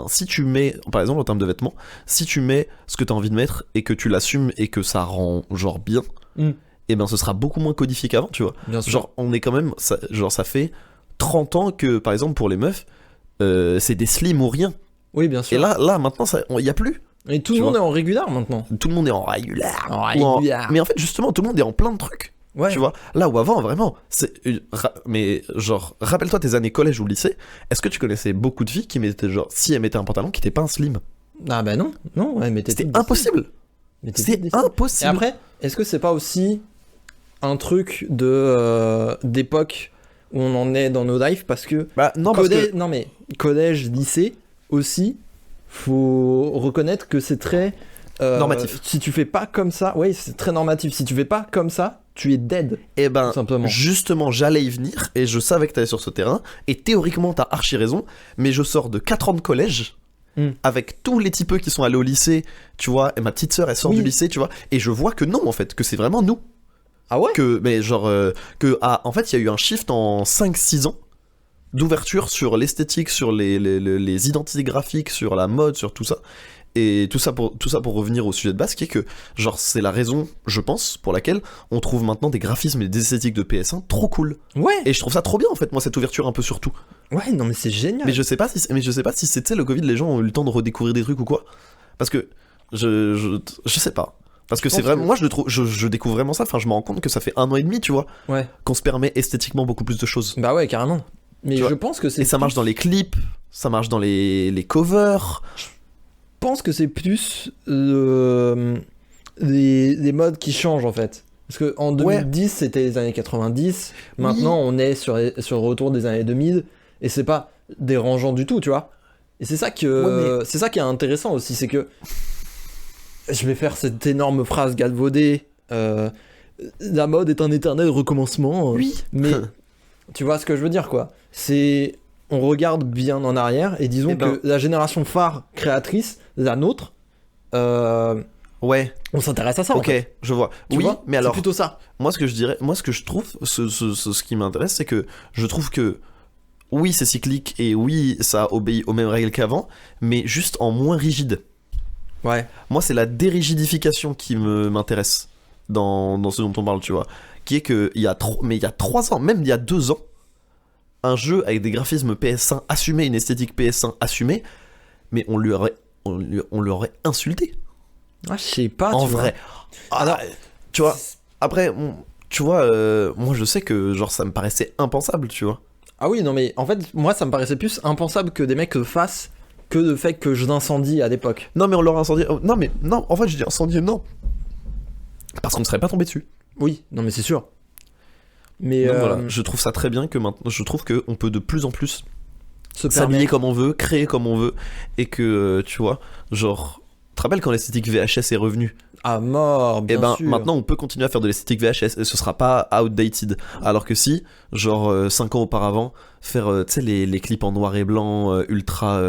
si tu mets, par exemple en termes de vêtements, si tu mets ce que tu as envie de mettre et que tu l'assumes et que ça rend genre bien, Mm. et ben ce sera beaucoup moins codifié qu'avant, tu vois. Bien sûr. Genre on est quand même, ça fait 30 ans que par exemple pour les meufs, c'est des slim ou rien. Oui, bien sûr. Et là maintenant, il y a plus. Et tout le tu monde vois. est en régulier maintenant. Tout le monde est en régular. En Ou régular. Mais en fait, justement, tout le monde est en plein de trucs. Ouais. Tu vois, là où avant, vraiment, mais genre, rappelle-toi tes années collège ou lycée, est-ce que tu connaissais beaucoup de filles qui mettaient, genre, si elles mettaient un pantalon qui était pas un slim? Ah bah non. Non, ouais, mais C'était impossible. C'est impossible. Et après, est-ce que c'est pas aussi un truc de d'époque où on en est dans nos lives parce que Bah, non, parce que. non mais collège, lycée aussi, faut reconnaître que c'est très Normatif. Si tu fais pas comme ça, ouais, c'est très normatif. Si tu fais pas comme ça, tu es dead. Et ben, Tout simplement. justement, j'allais y venir et je savais que t'allais sur ce terrain. Et théoriquement, t'as archi raison. Mais je sors de 4 ans de collège. Avec tous les typeux qui sont allés au lycée, tu vois, et ma petite sœur elle sort du lycée, tu vois, et je vois que non en fait, que c'est vraiment nous. Ah ouais. Mais genre, en fait il y a eu un shift en 5-6 ans d'ouverture sur l'esthétique, sur les identités graphiques, sur la mode, sur tout ça. Et tout ça pour revenir au sujet de base, qui est que, genre, c'est la raison, je pense, pour laquelle on trouve maintenant des graphismes et des esthétiques de PS1 trop cool. Ouais. Et je trouve ça trop bien, en fait, moi, cette ouverture un peu sur tout. Ouais, non mais c'est génial. Mais je sais pas si c'est, tu sais, le Covid, les gens ont eu le temps de redécouvrir des trucs ou quoi. Parce que, je sais pas. Parce que c'est vraiment, moi, je découvre vraiment ça. Enfin, je me rends compte que ça fait 1 an et demi, tu vois, Ouais. qu'on se permet esthétiquement beaucoup plus de choses. Bah ouais, carrément. Mais Tu je vois. pense que c'est. Et ça marche dans les clips, ça marche dans les covers. Je pense que c'est plus les modes qui changent en fait. Parce que en 2010 c'était les années 90, maintenant on est sur le retour des années 2000 et c'est pas dérangeant du tout, tu vois. Et c'est ça c'est ça qui est intéressant aussi, c'est que je vais faire cette énorme phrase galvaudée. La mode est un éternel recommencement. Oui. Mais tu vois ce que je veux dire quoi. C'est on regarde bien en arrière et disons que la génération phare créatrice, la nôtre, Ouais. on s'intéresse à ça. Ok, en fait. je vois. Tu Oui, vois, mais alors, c'est plutôt ça. moi ce que je trouve, ce qui m'intéresse, c'est que je trouve que oui, c'est cyclique et oui, ça obéit aux mêmes règles qu'avant, mais juste en moins rigide. Ouais. Moi, c'est la dérigidification qui m'intéresse dans ce dont on parle, tu vois. Qui est que il y a 3 ans, même il y a 2 ans, un jeu avec des graphismes PS1 assumés, une esthétique PS1 assumée, mais on l'aurait insulté. Ah, je sais pas. En tu vois. vrai. Alors, tu vois, après, tu vois, moi je sais que genre ça me paraissait impensable, tu vois. Ah oui, non mais en fait, moi ça me paraissait plus impensable que des mecs le fassent que le fait que je l'incendie à l'époque. Non, mais on l'aurait incendié. Non, en fait, je dis incendié, non. Parce qu'on ne serait pas tombé dessus. Oui, non mais c'est sûr. Mais Donc voilà, je trouve ça très bien que maintenant, je trouve qu'on peut de plus en plus se s'habiller permettre. comme on veut, créer comme on veut, et que, tu vois, genre, tu te rappelles quand l'esthétique VHS est revenue? À mort, bien Et ben sûr. maintenant on peut continuer à faire de l'esthétique VHS et ce sera pas outdated. Alors que si, genre 5 ans auparavant, faire tu sais les clips en noir et blanc ultra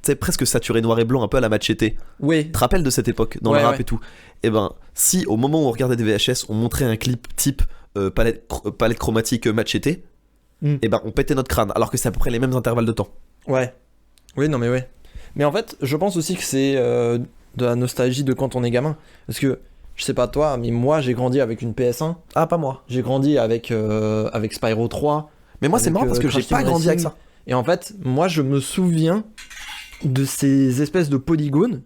tu sais presque saturé noir et blanc un peu à la Machete. Oui. Tu te rappelles de cette époque dans Ouais, le rap ouais. et tout. Et ben si au moment où on regardait des VHS, on montrait un clip type palette chromatique Machete, et ben on pétait notre crâne alors que c'est à peu près les mêmes intervalles de temps. Ouais. Oui, non mais ouais. Mais en fait, je pense aussi que c'est de la nostalgie de quand on est gamin. Parce que, je sais pas toi, mais moi j'ai grandi avec une PS1. Ah pas moi. J'ai grandi avec Spyro 3. Mais moi c'est Avec, marrant parce que j'ai Crash pas Team grandi avec Racing. ça. Et en fait, moi je me souviens de ces espèces de polygones.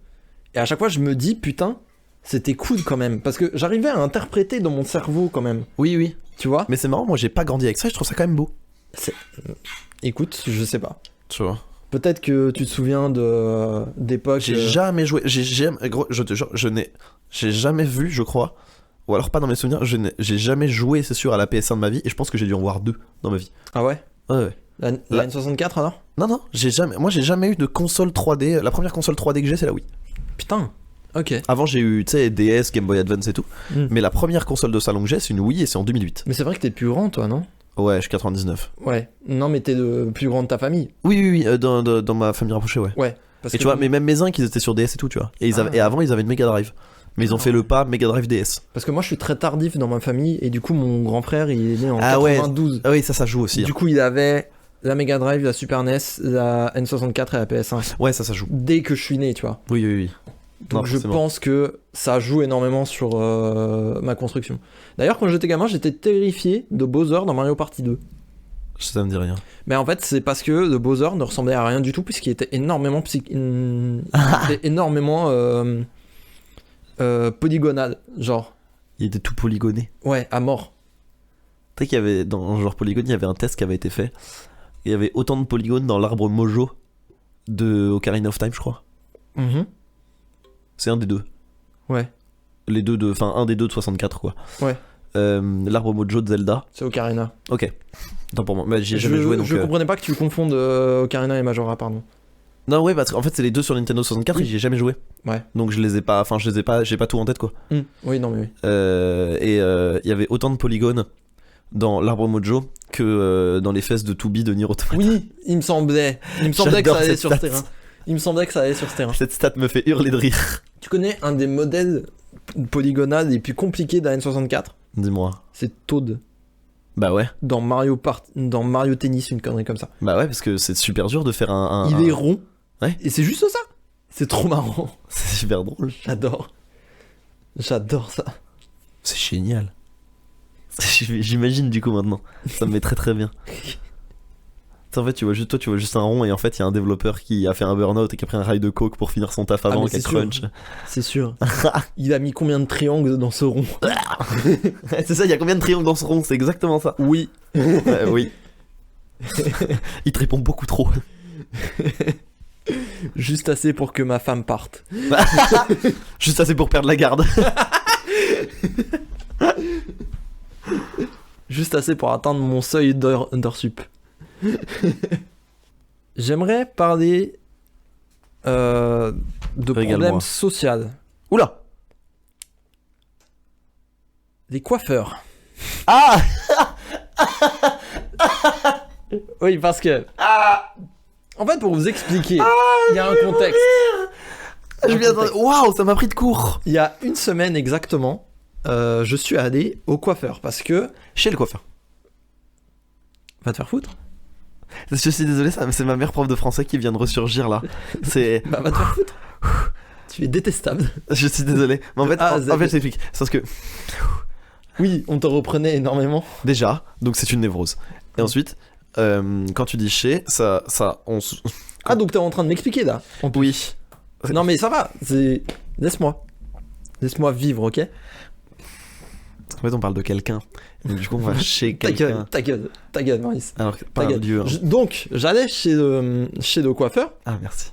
Et à chaque fois je me dis, putain, c'était cool quand même. Parce que j'arrivais à interpréter dans mon cerveau quand même. Oui. Tu vois? Mais c'est marrant, moi j'ai pas grandi avec ça, et je trouve ça quand même beau. Écoute, je sais pas. Tu vois. Peut-être que tu te souviens d'époque. J'ai jamais joué, gros, je te jure, j'ai jamais vu, je crois, ou alors pas dans mes souvenirs, j'ai jamais joué, c'est sûr, à la PS1 de ma vie, et je pense que j'ai dû en voir 2 dans ma vie. Ah ouais? Ouais. La N64 alors? Non, j'ai jamais eu de console 3D. La première console 3D que j'ai, c'est la Wii. Putain. Ok. Avant, j'ai eu, tu sais, DS, Game Boy Advance et tout. Mais la première console de salon que j'ai, c'est une Wii et c'est en 2008. Mais c'est vrai que t'es plus grand toi, non? Ouais, je suis 99. Ouais. Non mais t'es le plus grand de ta famille. Oui, dans ma famille rapprochée, ouais. Ouais. Parce Et que tu vois, mais même mes incs, ils étaient sur DS et tout, tu vois. Et, et avant, ils avaient une Mega Drive. Mais ils ont fait le pas Mega Drive DS. Parce que moi je suis très tardif dans ma famille et du coup mon grand frère il est né en Ah ouais. 92. Ah oui, ça joue aussi. Du coup il avait la Mega Drive, la Super NES, la N64 et la PS1. Ouais, ça joue. Dès que je suis né, tu vois. Oui. Donc Non, je forcément. pense que ça joue énormément sur ma construction. D'ailleurs quand j'étais gamin j'étais terrifié de Bowser dans Mario Party 2. Ça me dit rien. Mais en fait c'est parce que le Bowser ne ressemblait à rien du tout puisqu'il était énormément polygonal, genre. Il était tout polygoné. Ouais, à mort. Tu sais qu'il y avait, dans genre polygone, il y avait un test qui avait été fait. Il y avait autant de polygones dans l'arbre Mojo de Ocarina of Time, je crois. C'est un des deux. Ouais. Les deux de. Enfin, un des deux de 64, quoi. Ouais. l'arbre mojo de Zelda. C'est Ocarina. Ok. Tant pour moi. Mais j'y ai jamais joué donc. Je comprenais pas que tu confondes Ocarina et Majora, pardon. Non, ouais, parce qu'en fait, c'est les deux sur Nintendo 64 et j'y ai jamais joué. Ouais. Donc je les ai pas. Enfin, j'ai pas tout en tête quoi. Oui, non, mais oui. Il y avait autant de polygones dans l'arbre mojo que dans les fesses de Toubi de Nier Automata. Oui, il me semblait que ça J'adore allait cette sur ce stat. terrain. Il me semblait que ça allait sur ce terrain. Cette stat me fait hurler de rire. Tu connais un des modèles polygonales les plus compliqués de la N64 ? Dis-moi. C'est Toad. Bah ouais. Dans Mario Tennis, une connerie comme ça. Bah ouais, parce que c'est super dur de faire Il est rond. Ouais. Et c'est juste ça. C'est trop marrant. C'est super drôle. J'adore ça. C'est génial. J'imagine du coup maintenant. Ça me met très très bien. En fait, tu vois juste un rond et en fait, il y a un développeur qui a fait un burn-out et qui a pris un rail de coke pour finir son taf avant, mais qui a c'est sûr. crunch. C'est sûr. Il a mis combien de triangles dans ce rond ? C'est ça, il y a combien de triangles dans ce rond ? C'est exactement ça. Oui. Oui. Il te répond beaucoup trop. Juste assez pour que ma femme parte. Juste assez pour perdre la garde. Juste assez pour atteindre mon seuil d'heure sup. J'aimerais parler de Régale-moi. problèmes sociaux. Oula. Les coiffeurs. Ah. Oui, parce que... En fait, pour vous expliquer, il y a un contexte. Je viens de... Waouh, ça m'a pris de court. Il y a une semaine exactement, je suis allé au coiffeur parce que... Chez le coiffeur. Va te faire foutre. Je suis désolé, c'est ma mère prof de français qui vient de ressurgir là. C'est... Bah va te faire foutre. Tu es détestable. Je suis désolé. Mais en fait, Ah, en fait, je t'explique. C'est parce que Oui, on te reprenait énormément. déjà, donc c'est une névrose. Et ensuite, quand tu dis chez, ça, Ah, donc t'es en train de m'expliquer là. oui. Non mais ça va, c'est... Laisse-moi vivre, ok ? En fait, on parle de quelqu'un. Donc, du coup, on va chez Ta quelqu'un. ta gueule, Maurice. Alors, pas Ta un gueule. lieu. Hein. Donc, j'allais chez le coiffeur Ah, merci.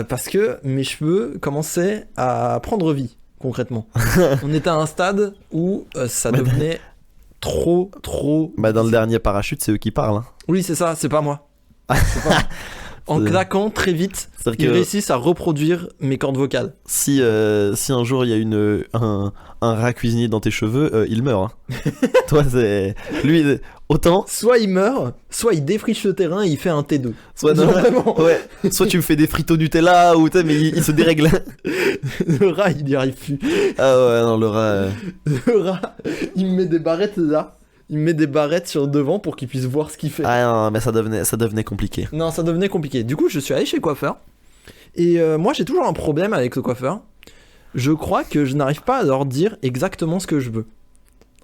parce que mes cheveux commençaient à prendre vie, concrètement. On était à un stade où ça devenait trop... Bah, dans le dernier parachute, c'est eux qui parlent. Hein. Oui, c'est ça, c'est pas moi. C'est pas moi. En C'est- claquant très vite, C'est-à-dire ils que réussissent à reproduire mes cordes vocales. si un jour il y a un rat cuisinier dans tes cheveux, il meurt. Hein. Toi, c'est. Lui, autant. Soit il meurt, soit il défriche le terrain et il fait un T2. Soit, Non, vraiment. ouais. Soit tu me fais des frites au Nutella, ou mais il se dérègle. Le rat, il n'y arrive plus. Ah ouais, non, le rat. Le rat, il me met des barrettes là. Il me met des barrettes sur le devant pour qu'il puisse voir ce qu'il fait. Ah non, mais ça devenait compliqué. Non, ça devenait compliqué. Du coup, je suis allé chez le coiffeur. Et moi, j'ai toujours un problème avec le coiffeur. Je crois que je n'arrive pas à leur dire exactement ce que je veux.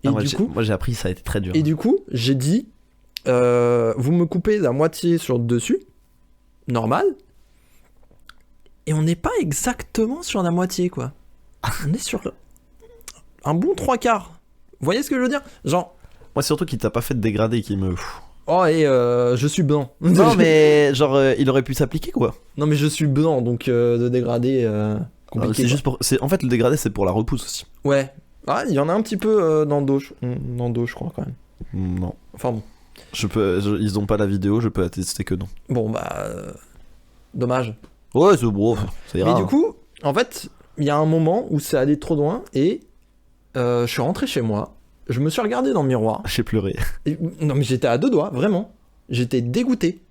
Et Ah, moi, j'ai appris, ça a été très dur. du coup, j'ai dit, vous me coupez la moitié sur le dessus, normal. Et on n'est pas exactement sur la moitié, quoi. On est sur un bon 3/4. Vous voyez ce que je veux dire ? Genre, Moi, surtout qu'il t'a pas fait de dégradé qui me. oh, et je suis blanc. Non, mais genre, il aurait pu s'appliquer quoi. Non, mais je suis blanc, donc de dégradé, compliqué. C'est quoi. juste pour. En fait, le dégradé, c'est pour la repousse aussi. Ouais. Ah, il y en a un petit peu dans le dos, je crois, quand même. Non. Enfin bon. Ils ont pas la vidéo, je peux attester que non. Bon, bah... dommage. Ouais, c'est bon, ça ira. Mais du coup, en fait, il y a un moment où c'est allé trop loin et je suis rentré chez moi. Je me suis regardé dans le miroir. J'ai pleuré. Et, non, mais j'étais à deux doigts, vraiment. J'étais dégoûté.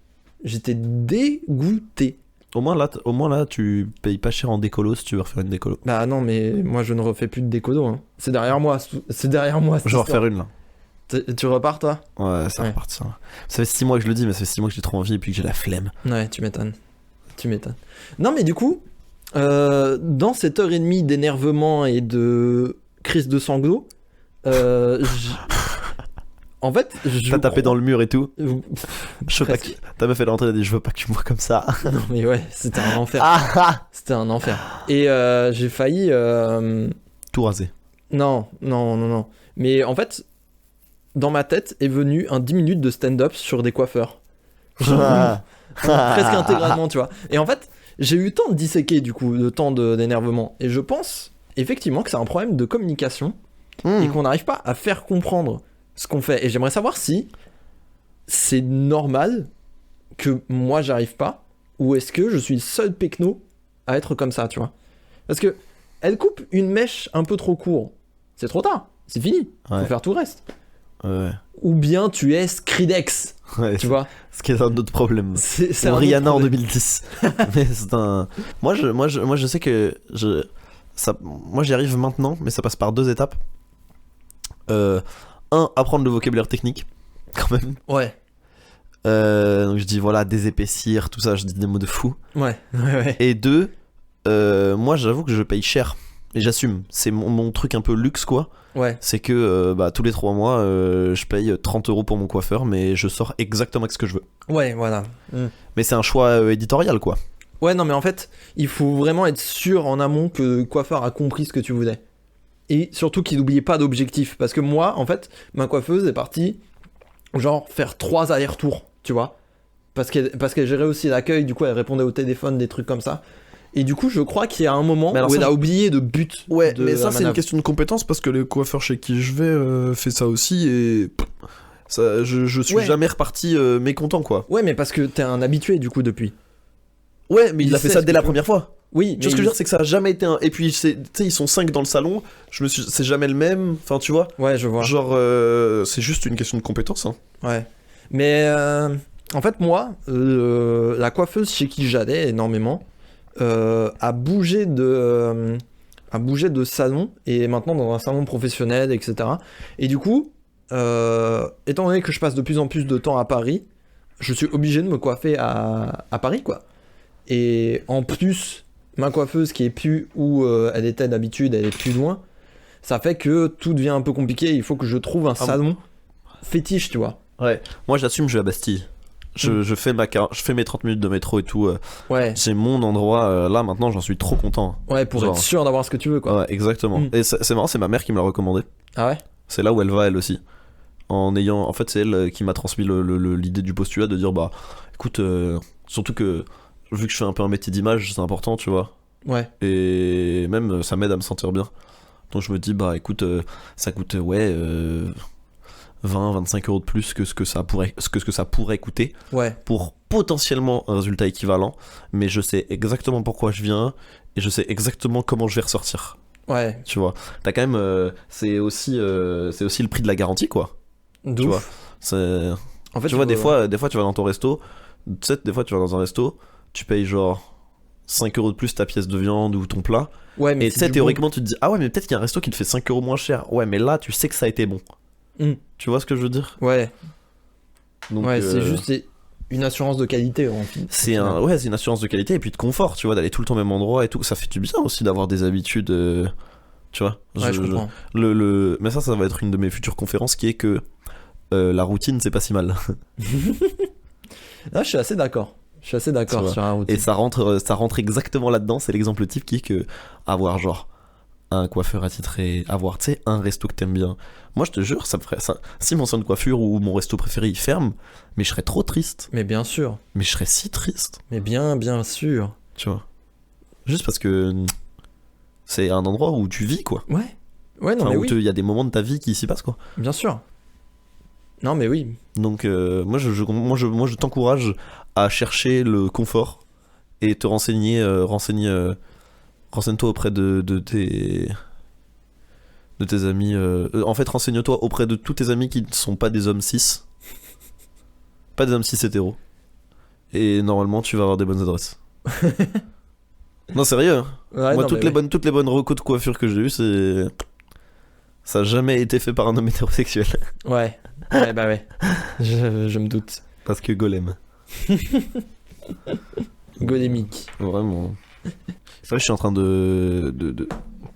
J'étais dégoûté. Au moins là, tu payes pas cher en décolo si tu veux refaire une décolo. Bah non, mais moi je ne refais plus de décodo. Hein. C'est derrière moi. C'est derrière moi. cette Je vais histoire. refaire une là. Tu repars, toi ? Ouais, ça Ouais. reparti ça. Ça fait 6 mois que je le dis, mais ça fait 6 mois que j'ai trop envie et puis que j'ai la flemme. Ouais, tu m'étonnes. Non, mais du coup, dans cette heure et demie d'énervement et de crise de sanglots, en fait, T'as tapé dans le mur et tout. le... Je veux pas que... Ta meuf elle est rentrée, elle a dit je veux pas que tu me vois comme ça. Non, mais ouais, c'était un enfer. Ah. C'était un enfer. Et j'ai failli... Tout rasé. Non. Mais en fait, dans ma tête est venu un 10 minutes de stand-up sur des coiffeurs. Genre, presque intégralement, tu vois. Et en fait, j'ai eu le temps de disséquer, du coup, le temps d'énervement. Et je pense, effectivement que c'est un problème de communication Mmh. et qu'on n'arrive pas à faire comprendre ce qu'on fait. Et j'aimerais savoir si c'est normal que moi j'arrive pas, ou est-ce que je suis le seul pecno à être comme ça, tu vois. Parce que elle coupe une mèche un peu trop court, c'est trop tard, c'est fini, Ouais. faut faire tout le reste. Ouais. Ou bien tu es Skrillex, Ouais, tu vois. ce qui est un autre problème. C'est Ou un Rihanna autre en problème. 2010. Mais c'est un. Moi, je sais que moi, j'y arrive maintenant, mais ça passe par 2 étapes. Un, apprendre le vocabulaire technique, quand même. Ouais, Donc je dis voilà, désépaissir, tout ça, je dis des mots de fou. ouais, ouais. Et 2, moi, j'avoue que je paye cher. Et j'assume. C'est mon truc un peu luxe, quoi. Ouais, C'est que tous les 3 mois, je paye 30 € pour mon coiffeur, mais je sors exactement avec ce que je veux. ouais, voilà. Mais c'est un choix éditorial, quoi. Ouais, non, mais en fait, il faut vraiment être sûr en amont que le coiffeur a compris ce que tu voulais. Et surtout qu'il n'oubliait pas d'objectif. Parce que moi, en fait, ma coiffeuse est partie, genre, faire 3 allers-retours, tu vois. Parce qu'elle gérait aussi l'accueil, du coup, elle répondait au téléphone, des trucs comme ça. Et du coup, je crois qu'il y a un moment Mais alors où ça, elle a oublié de but. Ouais, de mais la ça, c'est une manœuvre. question de compétence parce que le coiffeur chez qui je vais fait ça aussi et. Ça, je suis Ouais. jamais reparti mécontent, quoi. Ouais, mais parce que t'es un habitué, du coup, depuis. Ouais, mais il Il a fait sait ça ce dès que la tu veux. première fois. Oui, Tu vois ce que je veux dire, c'est que ça a jamais été un. Et puis, tu sais, ils sont 5 dans le salon, c'est jamais le même. Enfin, tu vois. Ouais, je vois. Genre, c'est juste une question de compétence. Hein. Ouais. Mais en fait, moi, la coiffeuse chez qui j'allais énormément a bougé de salon et est maintenant dans un salon professionnel, etc. Et du coup, étant donné que je passe de plus en plus de temps à Paris, je suis obligé de me coiffer à Paris, quoi. Et en plus, ma coiffeuse qui est plus où elle était d'habitude, elle est plus loin. Ça fait que tout devient un peu compliqué. Il faut que je trouve un salon fétiche, tu vois. Ouais. Moi, j'assume, je vais à Bastille. Je fais mes 30 minutes de métro et tout. Ouais, C'est mon endroit. Là, maintenant, j'en suis trop content. ouais, pour Genre. être sûr d'avoir ce que tu veux, quoi. Ouais, exactement. Mm. Et c'est marrant, c'est ma mère qui me l'a recommandé. Ah ouais? C'est là où elle va, elle aussi. En fait, c'est elle qui m'a transmis l'idée du postulat de dire bah, écoute, surtout que vu que je fais un peu un métier d'image, c'est important, tu vois. Ouais, Et même, ça m'aide à me sentir bien. Donc je me dis, bah écoute, ça coûte, 20-25 € de plus que ce que ça pourrait coûter ouais, pour potentiellement un résultat équivalent. Mais je sais exactement pourquoi je viens et je sais exactement comment je vais ressortir. ouais. Tu vois, t'as quand même, c'est aussi le prix de la garantie, quoi. D'où. Tu vois, c'est. En fait, Tu vois, faut- des fois, tu vas dans ton resto, tu sais, des fois, tu vas dans un resto, tu payes genre 5 € de plus ta pièce de viande ou ton plat, Ouais, mais et c'est tu sais, du théoriquement, tu te dis, ah ouais, mais peut-être qu'il y a un resto qui te fait 5 € moins cher. Ouais, mais là, tu sais que ça a été bon. Mm. Tu vois ce que je veux dire? bon. Ouais, Donc, ouais, c'est juste une assurance de qualité, en fait. c'est une assurance de qualité et puis de confort, tu vois, d'aller tout le temps au même endroit et tout. Ça fait du bien aussi d'avoir des habitudes, tu vois. Ouais, je comprends. Mais ça va être une de mes futures conférences qui est que la routine, c'est pas si mal. Là, je suis assez d'accord. Je suis assez Tu d'accord vois. sur la routine. Et ça rentre exactement là-dedans. C'est l'exemple type qui est que avoir genre un coiffeur attitré, avoir tu sais un resto que t'aimes bien. Moi je te jure, ça me ferait ça. Si mon salon de coiffure ou mon resto préféré il ferme, mais je serais trop triste. Mais bien sûr. Mais je serais si triste, Mais bien sûr. tu vois. Juste parce que c'est un endroit où tu vis quoi. Ouais. Ouais, non, Enfin, mais où oui, il y a des moments de ta vie qui s'y passent quoi. bien sûr. Non, mais oui. Donc moi je t'encourage à chercher le confort et te renseigne-toi auprès de tes amis. En fait, renseigne-toi auprès de tous tes amis qui ne sont pas des hommes cis, pas des hommes cis hétéros. Et normalement, tu vas avoir des bonnes adresses. Non, sérieux. Hein. Ouais, Moi, non, toutes mais les bonnes recos de coiffure que j'ai eues, c'est ça a jamais été fait par un homme hétérosexuel. Ouais. Ouais, bah ouais. Je me doute. Parce que golem. Golémique. Vraiment. C'est vrai, je suis en train de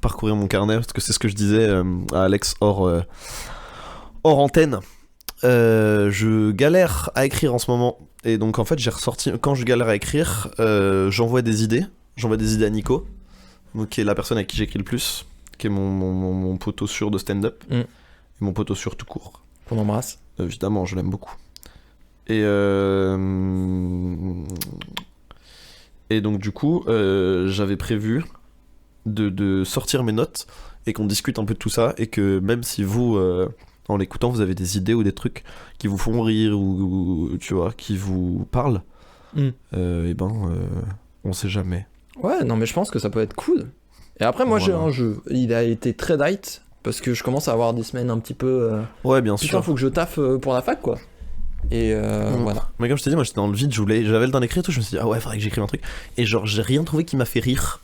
parcourir mon carnet parce que c'est ce que je disais à Alex hors antenne. Je galère à écrire en ce moment. Et donc en fait, j'ai ressorti. Quand je galère à écrire, j'envoie des idées. J'envoie des idées à Nico, donc, qui est la personne avec qui j'écris le plus, qui est mon poteau sûr de stand-up. Mm. Et mon poteau sûr tout court. Qu'on embrasse. Évidemment, je l'aime beaucoup. Et donc du coup, j'avais prévu de sortir mes notes et qu'on discute un peu de tout ça, et que même si vous, en l'écoutant, vous avez des idées ou des trucs qui vous font rire ou tu vois, qui vous parlent, et on sait jamais. Ouais, non, mais je pense que ça peut être cool. Et après, moi, j'ai Voilà. un jeu. Il a été très light parce que je commence à avoir des semaines un petit peu. Ouais, bien Putain, sûr. faut que je taffe pour la fac, quoi. Et voilà. Mais comme je t'ai dit, moi j'étais dans le vide, j'avais le temps d'écrire et tout, je me suis dit, ah ouais, faudrait que j'écrive un truc. Et genre, j'ai rien trouvé qui m'a fait rire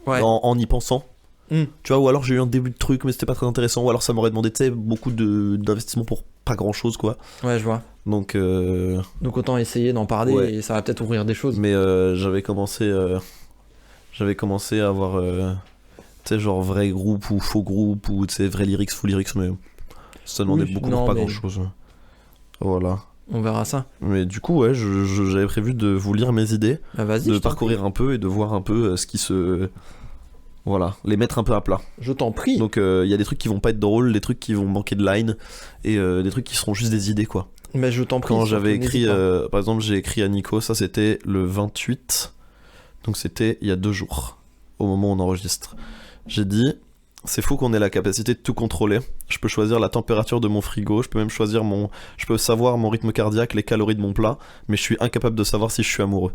Ouais. en y pensant. Mm. Tu vois, ou alors j'ai eu un début de truc, mais c'était pas très intéressant, ou alors ça m'aurait demandé, tu sais, beaucoup d'investissement pour pas grand chose, quoi. Ouais, je vois. Donc, Donc autant essayer d'en parler Ouais. et ça va peut-être ouvrir des choses. mais j'avais commencé à avoir, tu sais, genre vrai groupe ou faux groupe, ou tu sais, vrai lyrics, faux lyrics, mais ça demandait Oui, beaucoup non, pour pas mais- grand chose. Voilà. On verra ça. Mais du coup, ouais, j'avais prévu de vous lire mes idées, Bah vas-y, de je t'en parcourir un peu et de voir un peu ce qui se. Voilà, les mettre un peu à plat. prie. Je t'en prie. Donc il y a des trucs qui vont pas être drôles, des trucs qui vont manquer de line, et des trucs qui seront juste des idées, quoi. Mais je t'en prie. Quand surtout, j'avais écrit, n'hésite pas. par exemple, j'ai écrit à Nico, ça c'était le 28, donc c'était il y a 2 jours, au moment où on enregistre. J'ai dit, c'est fou qu'on ait la capacité de tout contrôler. Je peux choisir la température de mon frigo, je peux même je peux savoir mon rythme cardiaque, les calories de mon plat, mais je suis incapable de savoir si je suis amoureux.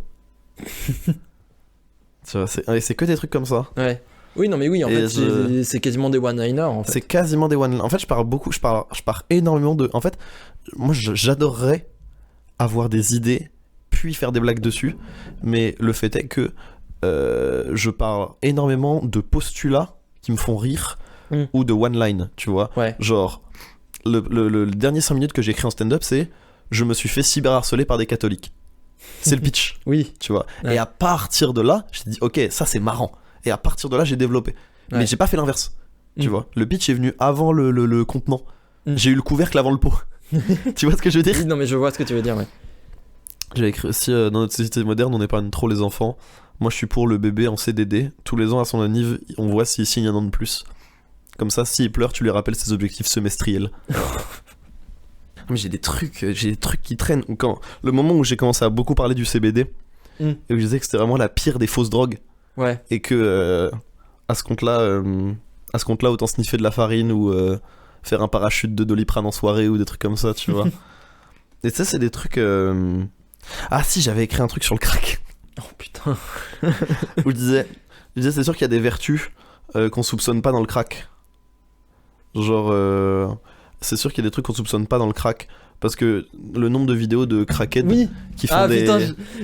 Tu vois, c'est que des trucs comme ça. Ouais. Oui, non, mais oui, en Et fait, c'est quasiment des one-liners, en fait. C'est quasiment des one. En fait, je pars énormément de. En fait, moi, j'adorerais avoir des idées, puis faire des blagues dessus. Mais le fait est que je pars énormément de postulats qui me font rire ou de one-line, tu vois. Ouais. Genre, le dernier 5 minutes que j'ai écrit en stand-up, c'est je me suis fait cyberharceler par des catholiques. C'est le pitch, Oui. tu vois. Ouais. Et à partir de là, j'ai dit, ok, ça c'est marrant. Et à partir de là, j'ai développé. Ouais. Mais j'ai pas fait l'inverse. Tu Mm. vois, le pitch est venu avant le contenant. Mm. J'ai eu le couvercle avant le pot. Tu vois ce que je veux dire? Oui, non, mais je vois ce que tu veux dire, ouais. J'ai écrit aussi dans notre société moderne, on épargne trop les enfants. Moi, je suis pour le bébé en CDD. Tous les ans à son anniv, on voit s'il signe un an de plus. Comme ça, s'il pleure, tu lui rappelles ses objectifs semestriels. Mais j'ai des trucs qui traînent. Quand le moment où j'ai commencé à beaucoup parler du CBD Mm. et où je disais que c'était vraiment la pire des fausses drogues. Ouais. Et que à ce compte-là, autant sniffer de la farine ou faire un parachute de Doliprane en soirée ou des trucs comme ça, tu vois. Et ça, c'est des trucs. Ah si, j'avais écrit un truc sur le crack Oh putain. où je disais c'est sûr qu'il y a des vertus qu'on soupçonne pas dans le crack. Genre, c'est sûr qu'il y a des trucs qu'on soupçonne pas dans le crack. Parce que le nombre de vidéos de crackheads Oui. qui font Ah des. putain,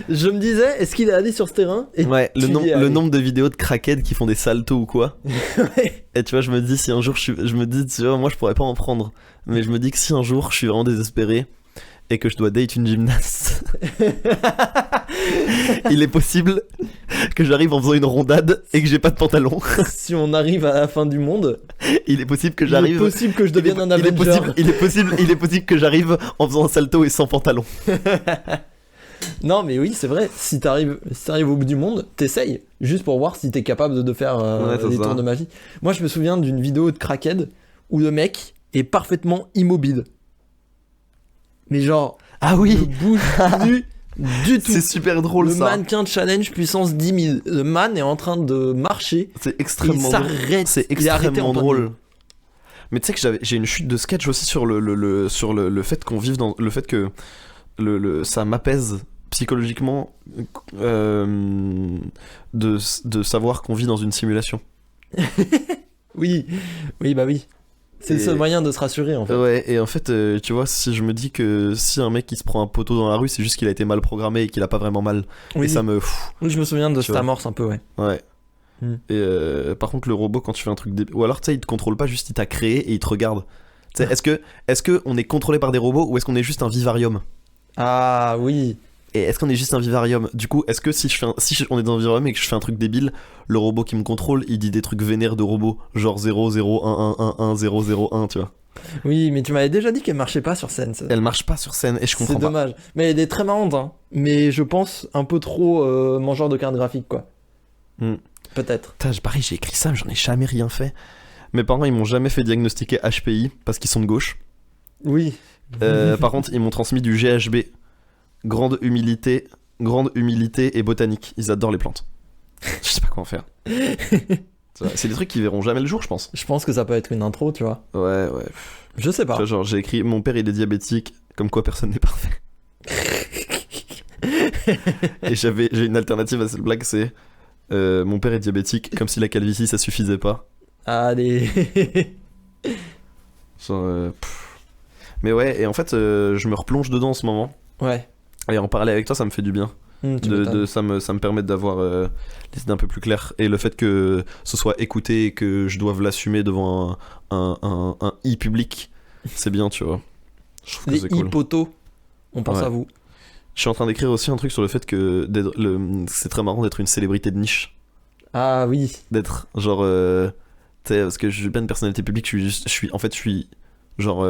je me disais, est-ce qu'il est allé sur ce terrain? Et Ouais, tu y es le allé. nombre de vidéos de crackheads qui font des saltos ou quoi. Ouais. Et tu vois, je me dis, si un jour je me dis, tu vois, moi je pourrais pas en prendre. Mais je me dis que si un jour je suis vraiment désespéré et que je dois date une gymnaste, il est possible que j'arrive en faisant une rondade et que j'ai pas de pantalon. Si on arrive à la fin du monde, Il est possible que il est j'arrive. possible que je devienne un il est Avenger. possible que j'arrive en faisant un salto et sans pantalon. Non, mais oui, c'est vrai. Si t'arrives au bout du monde, t'essayes. Juste pour voir si t'es capable de faire Ouais, c'est des ça. tours de magie. Moi, je me souviens d'une vidéo de Crackhead où le mec est parfaitement immobile. Mais genre, Ah il oui, bouge plus du tout. c'est super drôle Le ça. mannequin challenge puissance 10 000. Le man est en train de marcher. C'est Et il extrêmement drôle. s'arrête. C'est Il est arrêté extrêmement en plein drôle. milieu. Mais tu sais que j'ai une chute de sketch aussi sur le fait qu'on vive dans le fait que ça m'apaise psychologiquement de savoir qu'on vit dans une simulation. Oui, oui, bah oui. C'est le Et- seul moyen de se rassurer en fait. Ouais, et en fait, tu vois, si je me dis que si un mec qui se prend un poteau dans la rue, c'est juste qu'il a été mal programmé et qu'il a pas vraiment mal. Oui, Et ça me. oui, je me souviens de Tu cette vois. amorce un peu, ouais. Ouais. Hmm. Et par contre, le robot, quand tu fais un truc débile. Ou alors, tu sais, il te contrôle pas, juste il t'a créé et il te regarde. Tu sais, est-ce que on est contrôlé par des robots ou est-ce qu'on est juste un vivarium? Ah oui. Et est-ce qu'on est juste un vivarium? Du coup, est-ce que on est dans un vivarium et que je fais un truc débile, le robot qui me contrôle, il dit des trucs vénères de robots, genre 0 0 1 1 1 1 0 0 1, tu vois? Oui, mais tu m'avais déjà dit qu'elle marchait pas sur scène. Ça. Elle marche pas sur scène et je C'est comprends pas. dommage. Mais elle est très marrante, hein. Mais je pense un peu trop mangeur de carte graphique, quoi. Hmm. Peut-être. Putain, pareil, j'ai écrit ça, mais j'en ai jamais rien fait. Mes parents, ils m'ont jamais fait diagnostiquer HPI parce qu'ils sont de gauche. Oui. Par contre, ils m'ont transmis du GHB. Grande humilité et botanique. Ils adorent les plantes. Je sais pas comment faire. Tu vois, c'est des trucs qui verront jamais le jour, je pense. Je pense que ça peut être une intro, tu vois. Ouais. Je sais Tu pas. vois, genre, j'ai écrit mon père il est diabétique, comme quoi personne n'est parfait. Et j'ai une alternative à cette blague, c'est mon père est diabétique, comme si la calvitie ça suffisait pas. Allez. Genre, mais ouais, et en fait, je me replonge dedans en ce moment. Ouais. Et en parler avec toi, ça me fait du bien. Tu m'étonnes. Ça me permet d'avoir les idées un peu plus claires. Et le fait que ce soit écouté et que je doive l'assumer devant un i public, c'est bien, tu vois. Je trouve que Les c'est cool. hippotos, on pense Ouais. à vous. Je suis en train d'écrire aussi un truc sur le fait que c'est très marrant d'être une célébrité de niche. Ah oui. D'être genre. Tu sais, parce que je suis pas une personnalité publique, je suis genre.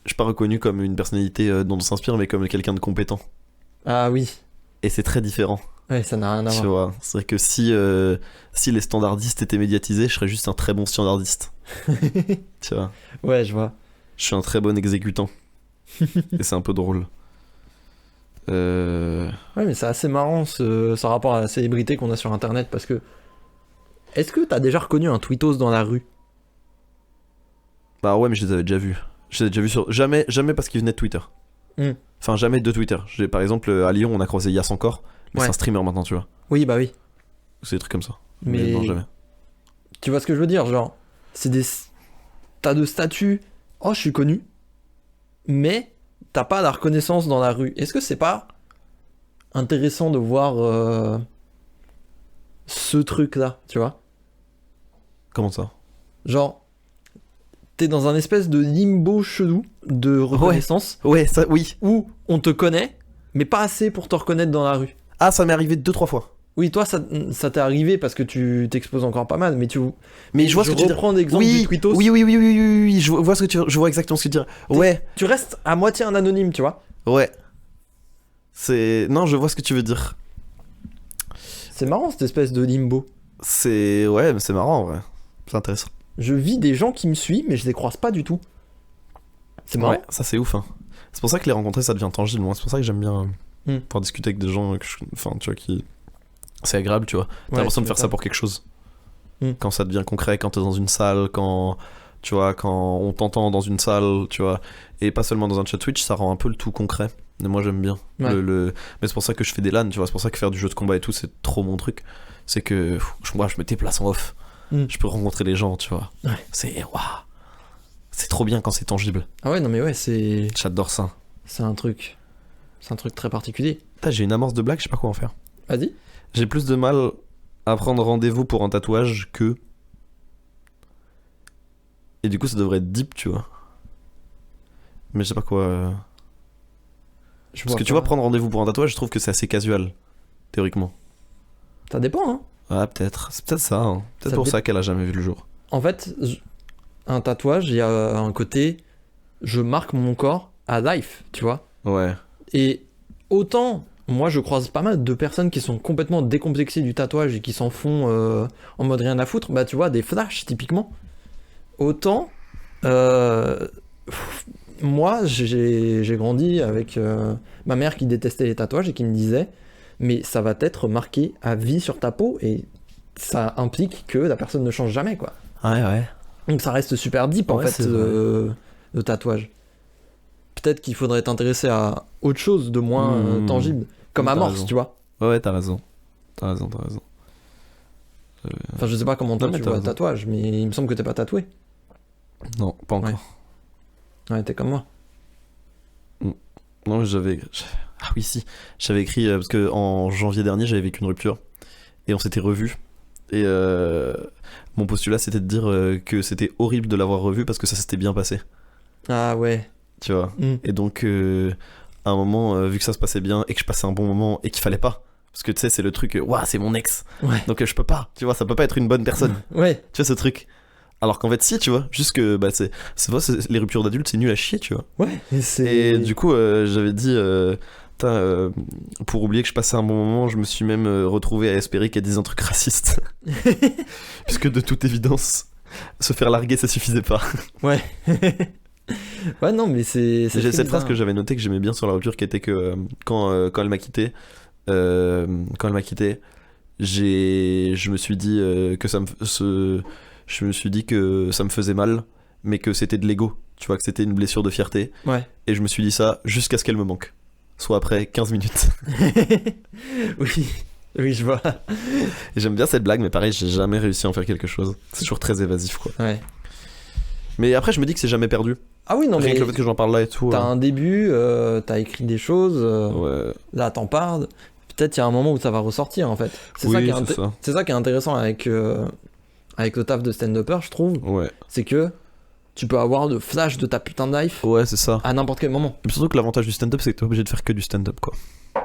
Je suis pas reconnu comme une personnalité dont on s'inspire, mais comme quelqu'un de compétent. Ah oui. Et c'est très différent. Ouais, ça n'a rien à Tu voir. vois, c'est vrai que si les standardistes étaient médiatisés, je serais juste un très bon standardiste. Tu vois, Ouais, je vois. je suis un très bon exécutant. Et c'est un peu drôle. Ouais, mais c'est assez marrant ce rapport à la célébrité qu'on a sur internet parce que. Est-ce que t'as déjà reconnu un tweetos dans la rue? Bah ouais, mais je les avais déjà vus. Je les avais déjà vus sur. Jamais parce qu'ils venaient de Twitter. Hmm. Enfin, jamais de Twitter. Par exemple, à Lyon, on a croisé Yass encore. Mais Ouais. c'est un streamer maintenant, tu vois. Oui, bah oui. C'est des trucs comme ça. Mais. non, jamais. Tu vois ce que je veux dire? Genre, c'est des. T'as de statuts. Oh, je suis connu. Mais t'as pas la reconnaissance dans la rue. Est-ce que c'est pas intéressant de voir ce truc-là, tu vois? Comment ça? Genre, t'es dans un espèce de limbo chelou de reconnaissance Ouais, ça, oui. où on te connaît, mais pas assez pour te reconnaître dans la rue. Ah, ça m'est arrivé 2-3 fois. Oui, toi, ça t'est arrivé parce que tu t'exposes encore pas mal, mais Mais je vois ce que tu veux dire. reprends l'exemple Oui, du tweetos. oui, je vois ce que tu veux. Je vois exactement ce que tu veux dire. Ouais, Tu restes à moitié un anonyme, tu vois. ouais. Non, je vois ce que tu veux dire. C'est marrant cette espèce de limbo. Ouais, mais c'est marrant en vrai. C'est intéressant. Je vis des gens qui me suivent, mais je les croise pas du tout. C'est marrant. Ouais, ça c'est ouf. Hein. C'est pour ça que les rencontrer, ça devient tangible. Moi, c'est pour ça que j'aime bien pouvoir discuter avec des gens, enfin, tu vois, qui. C'est agréable, tu vois. T'as l'impression de faire ça pour quelque chose. Quand ça devient concret, quand t'es dans une salle, quand. Tu vois, quand on t'entend dans une salle, tu vois. Et pas seulement dans un chat Twitch, ça rend un peu le tout concret. Et moi, j'aime bien. Ouais. Mais c'est pour ça que je fais des LAN, tu vois. C'est pour ça que faire du jeu de combat et tout, c'est trop mon truc. C'est que moi, je me déplace en off. Je peux rencontrer les gens, tu vois. Ouais. C'est. Waouh. C'est trop bien quand c'est tangible. Ah ouais, non mais ouais, c'est J'adore ça. un truc. C'est un truc très particulier. Putain, j'ai une amorce de blague, je sais pas quoi en faire. Vas-y. J'ai plus de mal à prendre rendez-vous pour un tatouage que. Et du coup, ça devrait être deep, tu vois. Mais je sais pas quoi. Parce que tu vois, prendre rendez-vous pour un tatouage, je trouve que c'est assez casual, théoriquement. Ça dépend, hein. Ah, peut-être. C'est peut-être ça. Hein. Peut-être Ça pour dé- ça qu'elle a jamais vu le jour. En fait, un tatouage, il y a un côté, je marque mon corps à life, tu vois. Ouais. Et autant, moi je croise pas mal de personnes qui sont complètement décomplexées du tatouage et qui s'en font en mode rien à foutre, bah tu vois, des flashs typiquement. Autant, moi j'ai grandi avec ma mère qui détestait les tatouages et qui me disait, mais ça va être marqué à vie sur ta peau et ça implique que la personne ne change jamais, quoi. Ouais. Donc ça reste super deep en Ouais, fait c'est vrai. le tatouage. Peut-être qu'il faudrait t'intéresser à autre chose de moins tangible, comme T'as Amorce, raison. tu vois. Ouais, t'as raison. T'as raison. Enfin, je sais pas comment toi Non, mais tu t'as vois le raison. tatouage, mais il me semble que t'es pas tatoué. Non, pas encore. Ouais, t'es comme moi. Non, Ah oui, si. J'avais écrit, parce que en janvier dernier, j'avais vécu une rupture. Et on s'était revus. Et mon postulat, c'était de dire que c'était horrible de l'avoir revu parce que ça s'était bien passé. Ah ouais. Tu vois. Mm. Et donc, à un moment, vu que ça se passait bien et que je passais un bon moment et qu'il fallait pas. Parce que tu sais, c'est le truc, waouh, c'est mon ex. Ouais. Donc je peux pas. Tu vois, ça peut pas être une bonne personne. Ouais. Tu vois, ce truc. Alors qu'en fait, si, tu vois. Juste que, bah, les ruptures d'adultes, c'est nul à chier, tu vois. Ouais. Et du coup, j'avais dit, pour oublier que je passais un bon moment, je me suis même retrouvé à espérer qu'elle dise un truc raciste. Puisque de toute évidence, se faire larguer, ça suffisait pas. Ouais. Ouais, non, mais c'est. J'ai cette phrase que j'avais notée que j'aimais bien sur la rupture qui était que quand elle m'a quitté, je me suis dit que je me suis dit que ça me faisait mal, mais que c'était de l'ego, tu vois, que c'était une blessure de fierté. Ouais. Et je me suis dit ça jusqu'à ce qu'elle me manque, soit après 15 minutes. Oui, oui, je vois. Et j'aime bien cette blague, mais pareil, j'ai jamais réussi à en faire quelque chose. C'est toujours très évasif, quoi. Ouais. Mais après, je me dis que c'est jamais perdu. Ah oui, non, Rien mais que le fait que j'en parle là et tout. t'as un début, t'as écrit des choses, Ouais. là t'en parles. Peut-être il y a un moment où ça va ressortir en fait. C'est Oui, ça qui est, c'est ça. c'est ça qui est intéressant avec le taf de stand-upper, je trouve. Ouais. C'est que tu peux avoir le flash de ta putain de life Ouais, c'est ça. à n'importe quel moment. Mais surtout que l'avantage du stand-up, c'est que t'es obligé de faire que du stand-up, quoi.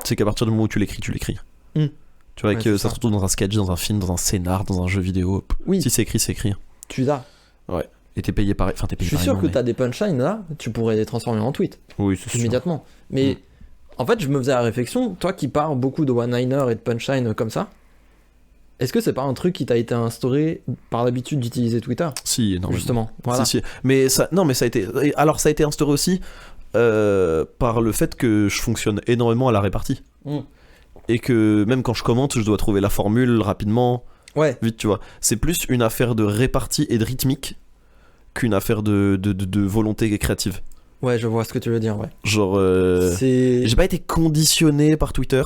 C'est qu'à partir du moment où tu l'écris, tu l'écris. Mm. Tu vois, Ouais, que c'est ça ça. se retrouve dans un sketch, dans un film, dans un scénar, dans un jeu vidéo. Oui, Si c'est écrit, c'est écrit. tu l'as. Et t'es payé pareil. Enfin, t'es Je payé suis pareil. sûr non, que mais- t'as des punchlines là, tu pourrais les transformer en tweet Oui, c'est sûr. immédiatement. Mais Mm. en fait, je me faisais la réflexion, toi qui pars beaucoup de one-liner et de punchline comme ça, est-ce que c'est pas un truc qui t'a été instauré par l'habitude d'utiliser Twitter? Si, énormément. Justement, voilà. Si, si. Mais ça, non, mais ça a été. Alors, ça a été instauré aussi par le fait que je fonctionne énormément à la répartie. Mm. Et que même quand je commente, je dois trouver la formule rapidement, Ouais, vite, tu vois. C'est plus une affaire de répartie et de rythmique qu'une affaire de volonté créative. ouais, je vois ce que tu veux dire, ouais. Genre, C'est... j'ai pas été conditionné par Twitter,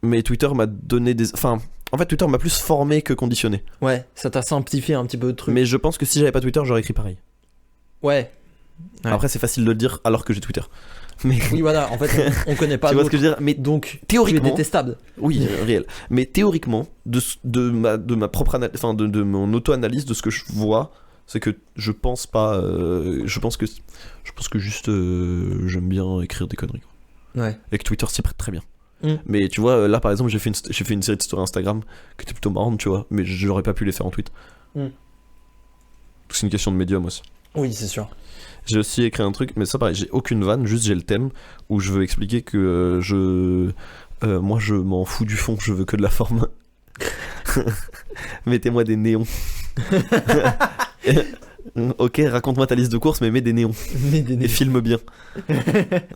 mais Twitter m'a donné des. Enfin, en fait, Twitter m'a plus formé que conditionné. Ouais, ça t'a simplifié un petit peu le truc. Mais je pense que si j'avais pas Twitter, j'aurais écrit pareil. Ouais. Ouais. Après, c'est facile de le dire alors que j'ai Twitter. Mais Oui, voilà, en fait, on connaît pas tu vois ce que d'autres. je veux dire. Mais Donc, tu es théoriquement, détestable. oui, réel. Mais théoriquement, de ma propre analyse, enfin de mon auto-analyse de ce que je vois, c'est que je pense pas. Je pense que juste j'aime bien écrire des conneries. Ouais. Et que Twitter s'y prête très bien. Mm. Mais tu vois, là par exemple, j'ai fait une série de stories Instagram qui était plutôt marrante, tu vois, mais j'aurais pas pu les faire en tweet. Mm. C'est une question de médium aussi. Oui, c'est sûr. J'ai aussi écrit un truc, mais ça pareil, j'ai aucune vanne, juste j'ai le thème où je veux expliquer que moi je m'en fous du fond, je veux que de la forme. Mettez-moi des néons. Ok, raconte-moi ta liste de courses, mais mets des néons Mais des et filme bien.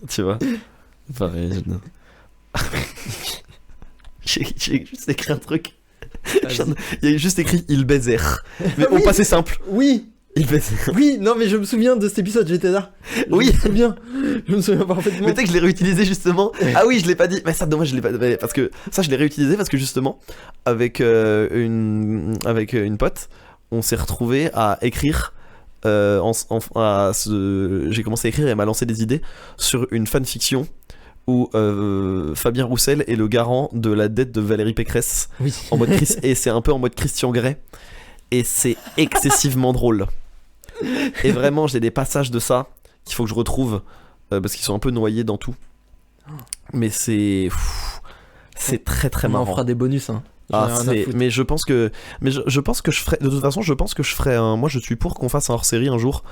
Tu vois. Pareil. J'ai juste écrit un truc. Vas-y. Il y a juste écrit il baiser. Mais Ah oui. au passé simple. Oui, Il baiser. oui, non, mais je me souviens de cet épisode, j'étais là. Oui. Je me souviens parfaitement. Mais tu sais que je l'ai réutilisé justement. Ah oui, je l'ai pas dit. Mais ça, dommage, je l'ai pas. Parce que ça, je l'ai réutilisé parce que justement, avec une pote, on s'est retrouvé à écrire. J'ai commencé à écrire et elle m'a lancé des idées sur une fanfiction où Fabien Roussel est le garant de la dette de Valérie Pécresse Oui. en mode et c'est un peu en mode Christian Grey et c'est excessivement drôle. Et vraiment, j'ai des passages de ça qu'il faut que je retrouve parce qu'ils sont un peu noyés dans tout. Mais c'est très très On en marrant. fera des bonus, hein. J'en ai rien à foutre. Mais je pense que je ferai de toute façon, je pense que je ferai moi je suis pour qu'on fasse un hors-série un jour,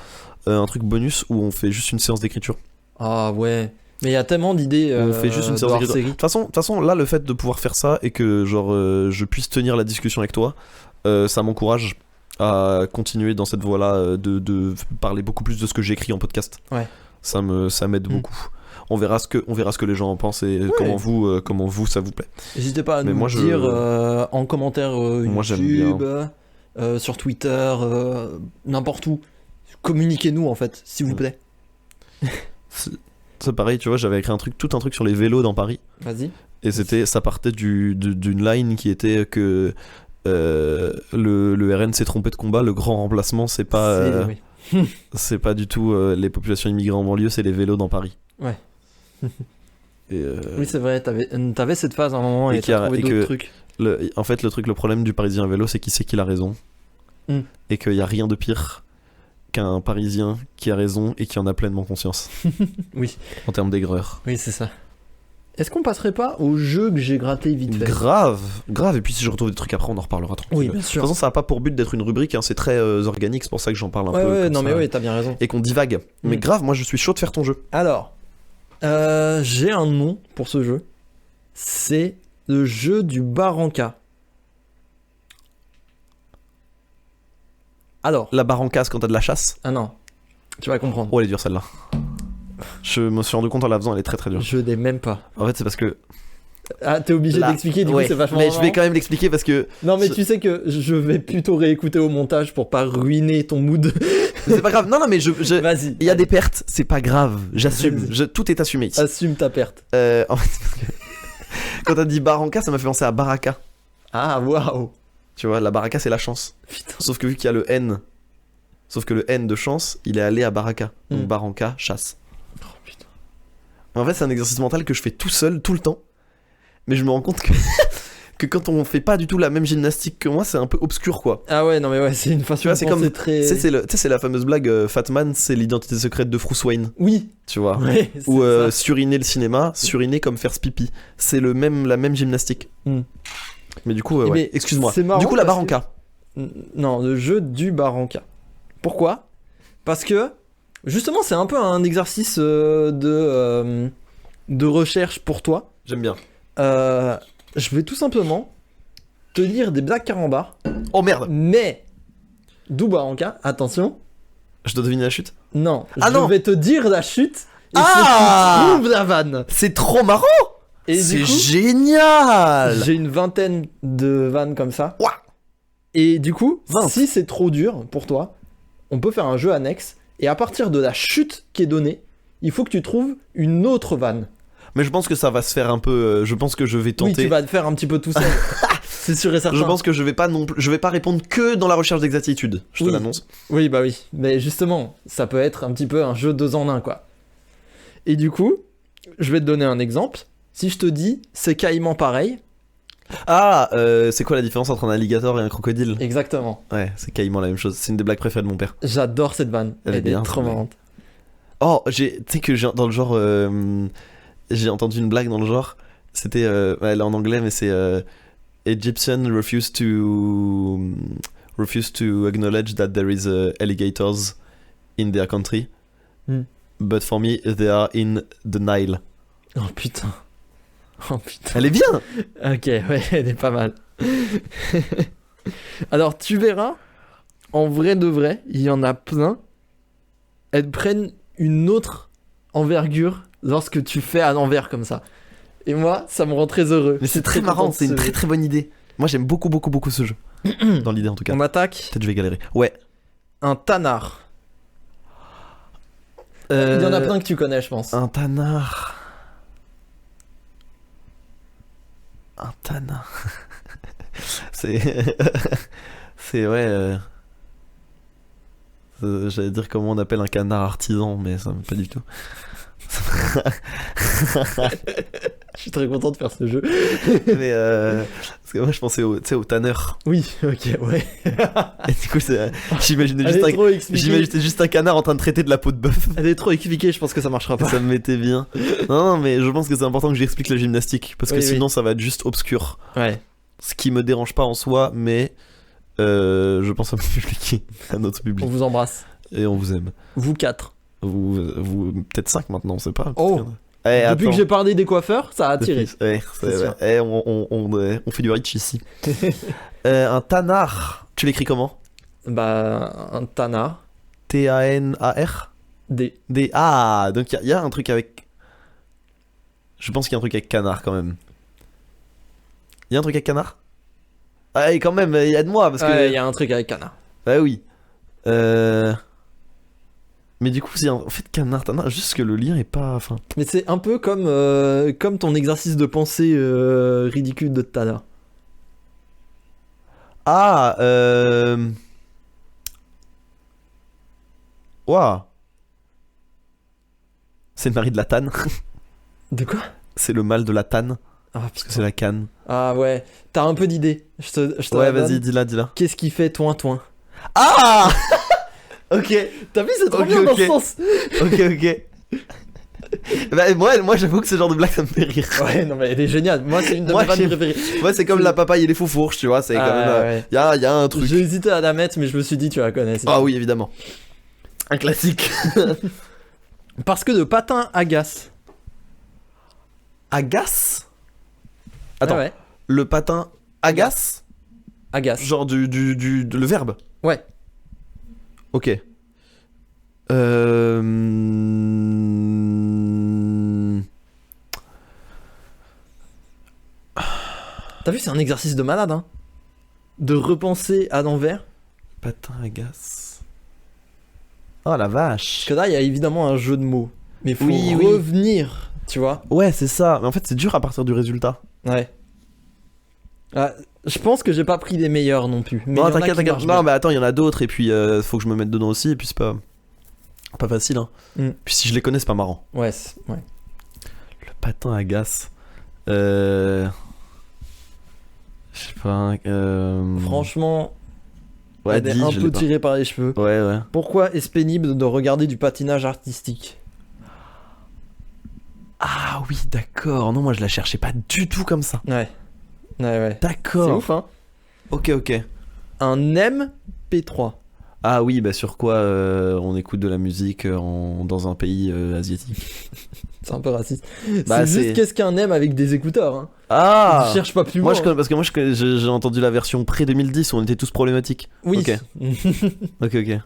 un truc bonus où on fait juste une séance d'écriture. Ah ouais. Mais il y a tellement d'idées. On fait juste une séance d'écriture. série. De toute façon, là, le fait de pouvoir faire ça et que genre je puisse tenir la discussion avec toi, ça m'encourage à continuer dans cette voie-là de parler beaucoup plus de ce que j'écris en podcast. Ouais. Ça m'aide beaucoup. On verra ce que les gens en pensent et comment vous ça vous plaît. N'hésitez pas à Mais nous moi, dire en commentaire Moi, j'aime YouTube, sur Twitter, n'importe où. Communiquez-nous en fait, s'il vous plaît. C'est pareil, tu vois, j'avais écrit tout un truc sur les vélos dans Paris. Vas-y. Et ça partait d'une line qui était que le RN s'est trompé de combat, le grand remplacement c'est pas Oui. c'est pas du tout les populations immigrées en banlieue, c'est les vélos dans Paris. Ouais. Et Oui, c'est vrai, t'avais cette phase à un moment Et et qu'il y a- t'as trouvé et d'autres que- trucs. en fait le problème du Parisien à vélo, c'est qu'il sait qu'il a raison. Mm. Et qu'il y a rien de pire qu'un Parisien qui a raison et qui en a pleinement conscience. Oui. En termes d'aigreur. Oui, c'est ça. Est-ce qu'on passerait pas au jeu que j'ai gratté vite fait? Grave. Et puis si je retrouve des trucs après, on en reparlera tranquille. Oui, bien De sûr. toute façon, ça n'a pas pour but d'être une rubrique, hein, c'est très organique, c'est pour ça que j'en parle un Ouais, peu. ouais, comme non, ça, mais oui, t'as bien raison. et qu'on divague. Mais Mm. grave, moi je suis chaud de faire ton jeu. Alors, j'ai un nom pour ce jeu. C'est le jeu du Barranca. Alors, La barre en casse quand t'as de la chasse. ah non, tu vas comprendre. Oh, elle est dure celle-là. Je me suis rendu compte en la faisant, elle est très très dure. Je n'ai même pas. En fait, c'est parce que Ah, t'es obligé Là, d'expliquer, du ouais, coup c'est vachement mais je vais marrant. quand même l'expliquer parce que Non mais tu sais que je vais plutôt réécouter au montage pour pas ruiner ton mood. c'est pas grave. Non, non, mais Vas-y. il y a des pertes, c'est pas grave. J'assume. Vas-y. Tout est assumé ici. Assume ta perte. En fait, parce que quand t'as dit Barranca, ça m'a fait penser à Baraka. Ah waouh. Tu vois, la Baraka, c'est la chance. Putain. Sauf que vu qu'il y a le N, sauf que le N de chance, il est allé à Baraka. Donc Hmm. Barranca, chasse. Oh putain. En fait, c'est un exercice mental que je fais tout seul, tout le temps. Mais je me rends compte que, que quand on fait pas du tout la même gymnastique que moi, c'est un peu obscur, quoi. Ah ouais, non mais ouais, c'est une façon Tu vois, de c'est penser comme- très... Tu sais, c'est la fameuse blague Fatman, c'est l'identité secrète de Bruce Wayne. Oui. Tu vois. Ouais, c'est Ou ça. suriner le cinéma, suriner comme faire ce pipi. C'est la même gymnastique. Hmm. Mais du coup, Eh ouais. ben, Excuse-moi. c'est marrant Du coup, la parce que- Barranca. Non, le jeu du Barranca. Pourquoi? Parce que, justement, c'est un peu un exercice de recherche pour toi. J'aime bien. Je vais tout simplement te lire des blagues carambars, Oh merde, mais d'où Barranca, attention, je dois deviner la chute. non, Ah je non. vais te dire la chute et Ah. faut que tu trouves la vanne. C'est trop marrant. Et C'est du coup, génial. j'ai une vingtaine de vannes comme ça. Ouah. Et du coup, 20. si c'est trop dur pour toi, on peut faire un jeu annexe. Et à partir de la chute qui est donnée, il faut que tu trouves une autre vanne. Mais je pense que ça va se faire un peu. Je pense que je vais Oui, tenter. tu vas le faire un petit peu tout seul. C'est sûr et certain. Je pense que je vais pas non plus. Je vais pas répondre que dans la recherche d'exactitude. Je te Oui. l'annonce. Oui, bah oui. Mais justement, ça peut être un petit peu un jeu 2 en 1, quoi. Et du coup, je vais te donner un exemple. Si je te dis, c'est caïman pareil. Ah, c'est quoi la différence entre un alligator et un crocodile? Exactement. Ouais, c'est quasiment la même chose. C'est une des blagues préférées de mon père. J'adore cette vanne. Elle est Elle est bien, trop cette marrante. Oh, tu sais que dans le genre, j'ai entendu une blague dans le genre. C'était, elle est en anglais, mais c'est Egyptian refuse to acknowledge that there is alligators in their country, Hmm. but for me they are in the Nile. Oh putain. Oh putain. Elle est bien. Ok, ouais, elle est pas mal. Alors, tu verras, en vrai de vrai, il y en a plein. Elles prennent une autre envergure lorsque tu fais à l'envers comme ça. Et moi, ça me rend très heureux. Mais c'est très content marrant. de C'est une ce très jeu. très bonne idée. Moi j'aime beaucoup ce jeu. Dans l'idée en tout cas. On attaque Peut-être je vais galérer. Ouais. un tanard. Il y en a plein que tu connais, je pense. Un tanard. Un tanard. C'est. C'est ouais. J'allais dire comment on appelle un canard artisan, mais ça pas du tout. Je suis très content de faire ce jeu. Mais parce que moi je pensais tu sais, au tanneur. Oui, ok, ouais. Et du coup, j'imaginais Elle juste, est trop expliquée. j'imaginais juste un canard en train de traiter de la peau de bœuf. Elle est trop expliquée, je pense que ça marchera Et pas. ça me mettait bien. Non, mais je pense que c'est important que j'explique la gymnastique. Parce que Oui, oui. sinon, ça va être juste obscur. Ouais. Ce qui me dérange pas en soi, mais je pense à mon public, à notre public. On vous embrasse. Et on vous aime. Vous 4. Vous peut-être 5 maintenant, on sait pas. Oh. Eh, Depuis attends. que j'ai parlé des coiffeurs, ça a attiré. Ouais, C'est sûr. on fait du rich ici. Un tanard. Tu l'écris comment? Bah, un tanard. T-A-N-A-R Des. Ah, donc il y a un truc avec. Je pense qu'il y a un truc avec canard quand même. Il y a un truc avec canard? Ah, et quand même, aide-moi parce que. Ouais, il y a un truc avec canard. Ah oui. Mais du coup, c'est en fait canard, tanard, juste que le lien est pas. Enfin. Mais c'est un peu comme, comme ton exercice de pensée ridicule de tout à l'heure. Ah, Ouah. C'est le mari de la tanne. De quoi? C'est le mal de la tanne. Ah Parce que putain. c'est la canne. Ah ouais, t'as un peu d'idée. Je te Ouais, la vas-y, donne. dis-la. Qu'est-ce qui fait toin-toin? Ah. Ok. T'as vu, c'est trop Ok, bien dans ok. ce sens. Ok. Bah, moi j'avoue que ce genre de blague ça me fait rire. Ouais, non mais elle est géniale. Moi, c'est une de Moi, mes vannes j'aime- préférées. Moi c'est comme la papaye et les faux fourches, tu vois, c'est quand même. ouais. Y a un truc. J'ai hésité à la mettre, mais je me suis dit, tu la connais. c'est Ah sûr. oui, évidemment. Un classique. Parce que le patin agace. Agace. Attends, Ah ouais, le patin agace. agace. Genre le verbe. Ouais. Ok. T'as vu, c'est un exercice de malade, hein. De repenser à l'envers. Patin agace. Oh la vache. Parce que là, il y a évidemment un jeu de mots. Mais faut Oui, oui. revenir, tu vois. Ouais, c'est ça. Mais en fait, c'est dur à partir du résultat. Ouais. Ah, je pense que j'ai pas pris les meilleurs non plus. Mais il y en Non, a t'inquiète, qui t'inquiète. marchent Non, bien. mais attends, il y en a d'autres et puis faut que je me mette dedans aussi. Et puis c'est pas facile. Hein. Mm. Puis si je les connais, c'est pas marrant. Ouais, ouais. Le patin agace. Je sais pas. Franchement, Ouais, elle est dis, un je peu l'ai pas. tirée par les cheveux. Ouais, ouais. Pourquoi est-ce pénible de regarder du patinage artistique? Ah oui, d'accord. Non, moi je la cherchais pas du tout comme ça. Ouais. Ouais, ouais. C'est D'accord. ouf, hein. Ok, ok. Un MP3. Ah oui, bah sur quoi on écoute de la musique dans un pays asiatique. C'est un peu raciste. Bah, c'est juste qu'est-ce qu'un M avec des écouteurs, hein. Ah Je cherche pas plus Moi, loin. je connais, parce que moi j'ai entendu la version pré-2010 où on était tous problématiques. Oui. Ok, ok, ok.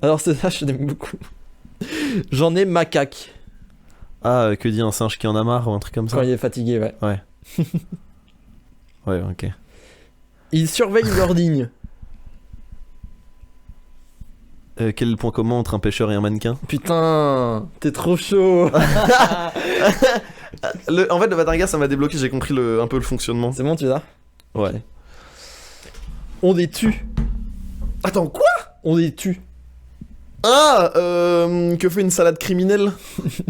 Alors c'est ça, je l'aime beaucoup. J'en ai macaque Ah, que dit un singe qui en a marre ou un truc comme ça. quand il est fatigué, ouais. Ouais, ok. Ils surveillent leur ligne. Quel est le point commun entre un pêcheur et un mannequin? Putain, t'es trop chaud. En fait, le patin ça m'a débloqué, j'ai compris un peu le fonctionnement. C'est bon, tu l'as? Ouais. On les tue. Attends, quoi? On les tue. Ah, que fait une salade criminelle?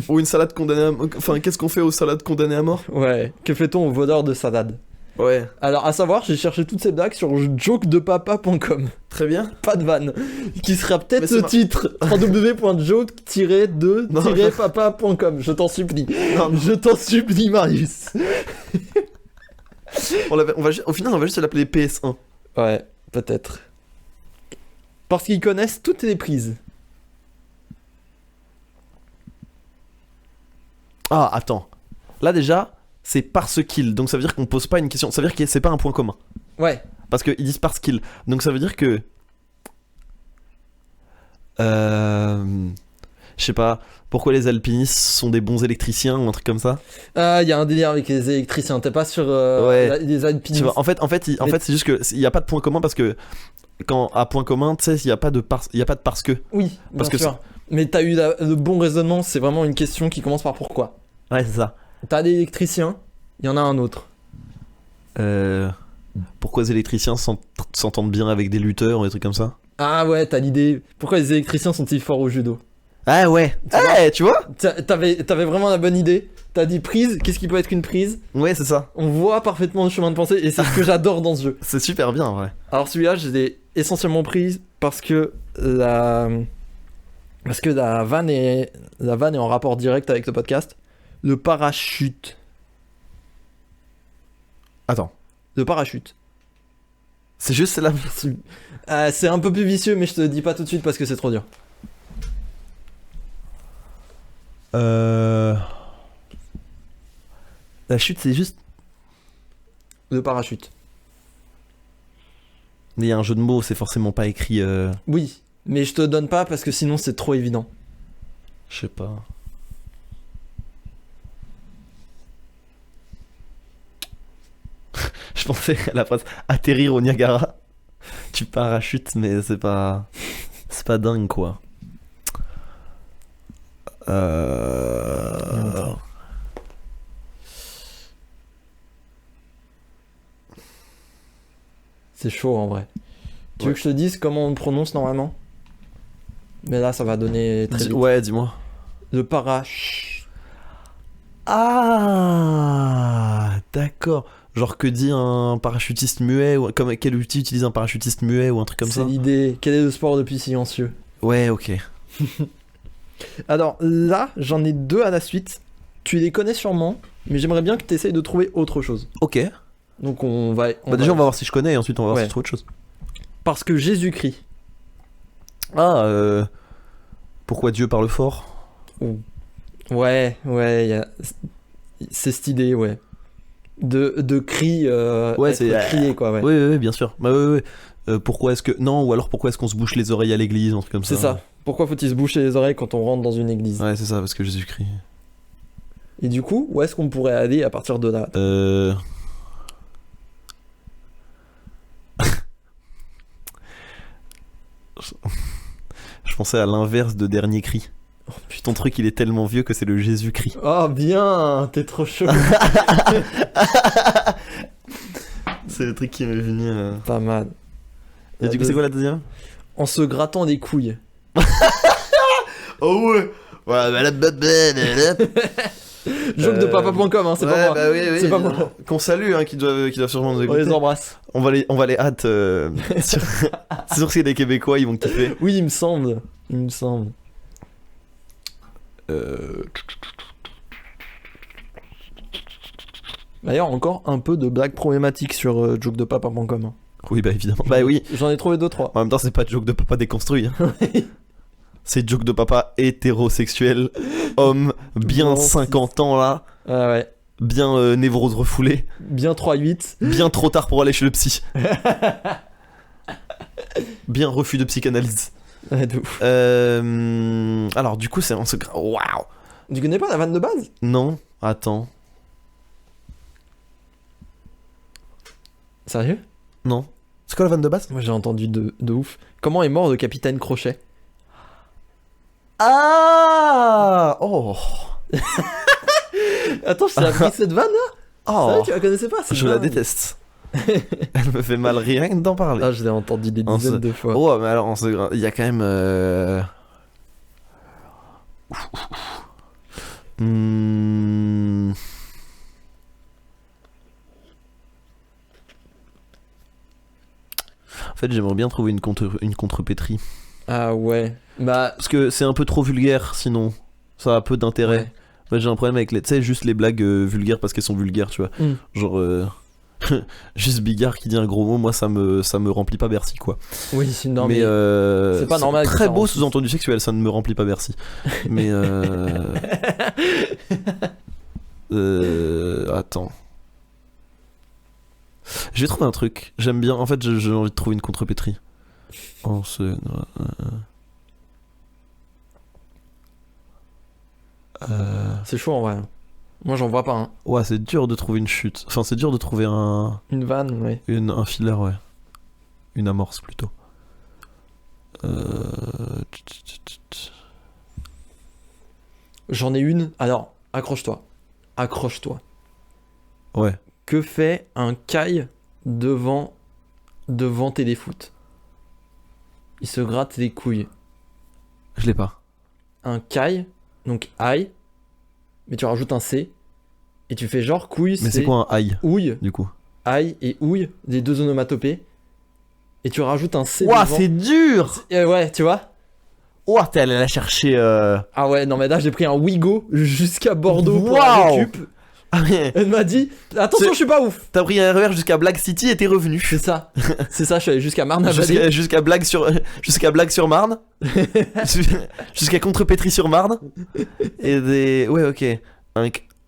Ou une salade condamnée à... Enfin, qu'est-ce qu'on fait aux salades condamnées à mort? Ouais. Que fait-on aux voleurs de salade? Ouais, Alors, à savoir, j'ai cherché toutes ces blagues sur jokedepapa.com. très bien. Pas de vanne. Qui sera Mais peut-être c'est le mar- titre. www.joke-de-papa.com. Je t'en supplie. Non, Je t'en supplie, Marius. au final, on va juste l'appeler PS1. Ouais, peut-être. Parce qu'ils connaissent toutes les prises. Ah, attends. Là, déjà, c'est parce qu'il. Donc ça veut dire qu'on pose pas une question. Ça veut dire que c'est pas un point commun. Ouais. Parce qu'ils disent parce qu'il. Donc ça veut dire que. Je sais pas. Pourquoi les alpinistes sont des bons électriciens ou un truc comme ça? Ah, il y a un délire avec les électriciens. T'es pas sur Ouais. les alpinistes. Tu vois, en fait, c'est juste que il y a pas de point commun parce que quand à point commun, tu sais, il y a pas de parce que. Oui, Parce bien que sûr. Mais t'as eu le bon raisonnement. C'est vraiment une question qui commence par pourquoi. Ouais, c'est ça. T'as l'électricien. Il y en a un autre. Pourquoi les électriciens s'entendent bien avec des lutteurs ou des trucs comme ça? Ah ouais, t'as l'idée. Pourquoi les électriciens sont-ils forts au judo? Ah ouais. Tu vois? T'avais vraiment la bonne idée. T'as dit prise. Qu'est-ce qui peut être une prise? Ouais, c'est ça. On voit parfaitement le chemin de pensée et c'est ce que j'adore dans ce jeu. C'est super bien, ouais. Alors celui-là, je l'ai essentiellement prise parce que la vanne est en rapport direct avec le podcast. Le parachute. Attends. Le parachute. C'est juste la. C'est un peu plus vicieux, mais je te le dis pas tout de suite parce que c'est trop dur. La chute, c'est juste. Le parachute. Il y a un jeu de mots, c'est forcément pas écrit. Oui, mais je te le donne pas parce que sinon c'est trop évident. Je sais pas. Je pensais à la phrase atterrir au Niagara. Tu parachutes, mais c'est pas. C'est pas dingue, quoi. C'est chaud en vrai. Tu veux Ouais. que je te dise comment on le prononce normalement? Mais là ça va donner très vite. Ouais, dis-moi. Le parachute. Ah, d'accord. Genre que dit un parachutiste muet ou comme quel outil utilise un parachutiste muet ou un truc comme C'est ça. l'idée. Quel est le sport le plus silencieux? Ouais, ok. Alors là, j'en ai deux à la suite. Tu les connais sûrement, mais j'aimerais bien que tu essayes de trouver autre chose. Ok. Donc on va. Déjà, on va voir si je connais et ensuite on va voir Ouais. si je trouve autre chose. Parce que Jésus-Christ. Ah, pourquoi Dieu parle fort? Ouais, c'est cette idée, ouais. De cri, Ouais, être c'est- crié, quoi, ouais. Oui, oui, oui, bien sûr. Bah, oui, oui. Pourquoi est-ce que. Non, ou alors pourquoi est-ce qu'on se bouche les oreilles à l'église, un truc comme ça. C'est ça. Pourquoi faut-il se boucher les oreilles quand on rentre dans une église? Ouais, c'est ça, parce que Jésus-Christ. Et du coup, où est-ce qu'on pourrait aller à partir de là? Je pensais à l'inverse de Dernier Cri. Oh, Ton truc, il est tellement vieux que c'est le Jésus-Cri. Oh bien, t'es trop chaud. C'est le truc qui m'est venu. Pas mal. Et du coup, c'est quoi la deuxième? En se grattant les couilles. Oh ouais. Joke de papa.com, hein, c'est pas moi. Bah oui, C'est pas moi. Qu'on salue, hein, qui doivent sûrement nous On écouter. les embrasse. On va les hâte. Sur... C'est sûr que c'est des Québécois, ils vont kiffer. Oui, il me semble. Il me semble. D'ailleurs, encore un peu de blagues problématiques sur jokedepapa.com. Hein. Oui, bah évidemment. Bah oui. J'en ai trouvé 2-3. En même temps, c'est pas joke de papa déconstruit. Hein. C'est joke de papa hétérosexuel, homme, bien Bon, 50 ans là, Ah ouais. bien névrose refoulée, Bien 3-8. bien trop tard pour aller chez le psy. Bien refus de psychanalyse. Ouais, de ouf. Alors du coup, c'est en secret. Waouh. Tu connais pas la vanne de base? Non, attends. Sérieux? Non. C'est quoi la vanne de base? Moi j'ai entendu de ouf. Comment est mort le capitaine Crochet? Ah. Oh. Attends, je t'ai appris cette vanne là? Oh. Sérieux, tu la connaissais pas? cette Je la vanne déteste. Elle me fait mal rien que d'en parler. Ah, je l'ai entendu des En dizaines se- de fois. Oh, mais alors, il y a quand même. Hmm. En fait, j'aimerais bien trouver une contrepétrie. Ah ouais. Bah, Parce que c'est un peu trop vulgaire, sinon. Ça a peu d'intérêt. Ouais. Moi, j'ai un problème avec les. Tu sais, juste les blagues vulgaires parce qu'elles sont vulgaires, tu vois. Mm. Genre. Juste Bigard qui dit un gros mot, moi ça me remplit pas Bercy quoi. oui, non mais. C'est pas normal que Très ça beau remplisse. sous-entendu sexuel, ça ne me remplit pas Bercy. Mais attends. Je vais trouver un truc. J'aime bien. En fait, j'ai envie de trouver une contrepétrie. On se. C'est chaud en vrai. Moi j'en vois pas, hein. Ouais, c'est dur de trouver une chute. Enfin, c'est dur de trouver Une vanne, ouais. un filler, ouais. Une amorce plutôt. J'en ai une. Alors, accroche-toi. Accroche-toi. Ouais. Que fait un caille devant Téléfoot? Il se gratte les couilles. Je l'ai pas. Un caille, donc aïe, mais tu rajoutes un C, et tu fais genre couille, Mais c'est quoi un aïe ouille, du coup? aïe et ouille, des deux onomatopées, et tu rajoutes un C Ouah, devant. c'est dur! Ouais, tu vois? Ouah, t'es allé la chercher. Ah ouais, non mais là j'ai pris un Wigo jusqu'à Bordeaux pour Waouh. la récup. Ah, mais Elle m'a dit, attention, C'est- je suis pas ouf. t'as pris un RER jusqu'à Black City et t'es revenu. C'est ça, je suis allé jusqu'à Marne-la-Vallée. Jusqu'à Blague sur Marne. Jusqu'à Contrepétrie sur Marne. Et des. Ouais, ok.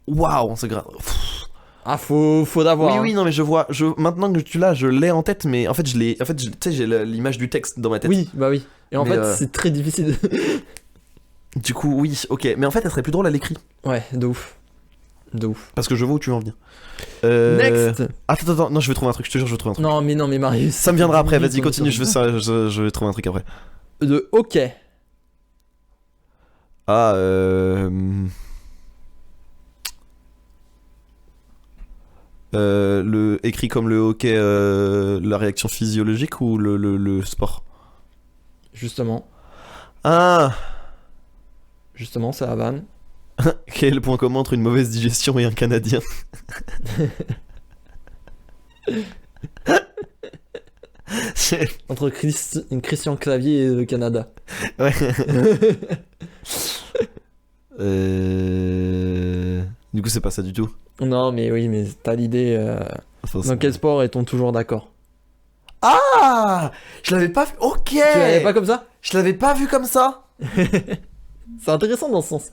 Waouh, c'est grave. Ah, faut l'avoir. Oui, hein. oui, non, mais je vois. Maintenant que tu l'as, je l'ai en tête, mais en fait, tu sais, j'ai l'image du texte dans ma tête. Oui, bah oui. Et en Mais, fait, c'est très difficile. Du coup, oui, ok. Mais en fait, elle serait plus drôle à l'écrit. Ouais, de ouf. De ouf. Parce que je vois où tu veux en venir. Next. Attends, non, je vais trouver un truc, je te jure, je vais trouver un truc. Non, mais Marius. Ça me viendra après, vas-y, Limite, continue, je vais trouver un truc après. De hockey. Ah, écrit comme le hockey, la réaction physiologique ou le sport? Justement, Ah, c'est la vanne. quel est le point commun entre une mauvaise digestion et un Canadien? Entre Christian Clavier et le Canada. Ouais. Du coup, c'est pas ça du tout. Non, mais oui, mais t'as l'idée. Enfin, Dans c'est- quel sport est-on toujours d'accord? Ah, je l'avais pas vu. Ok. Tu l'avais pas comme ça? Je l'avais pas vu comme ça. C'est intéressant dans ce sens.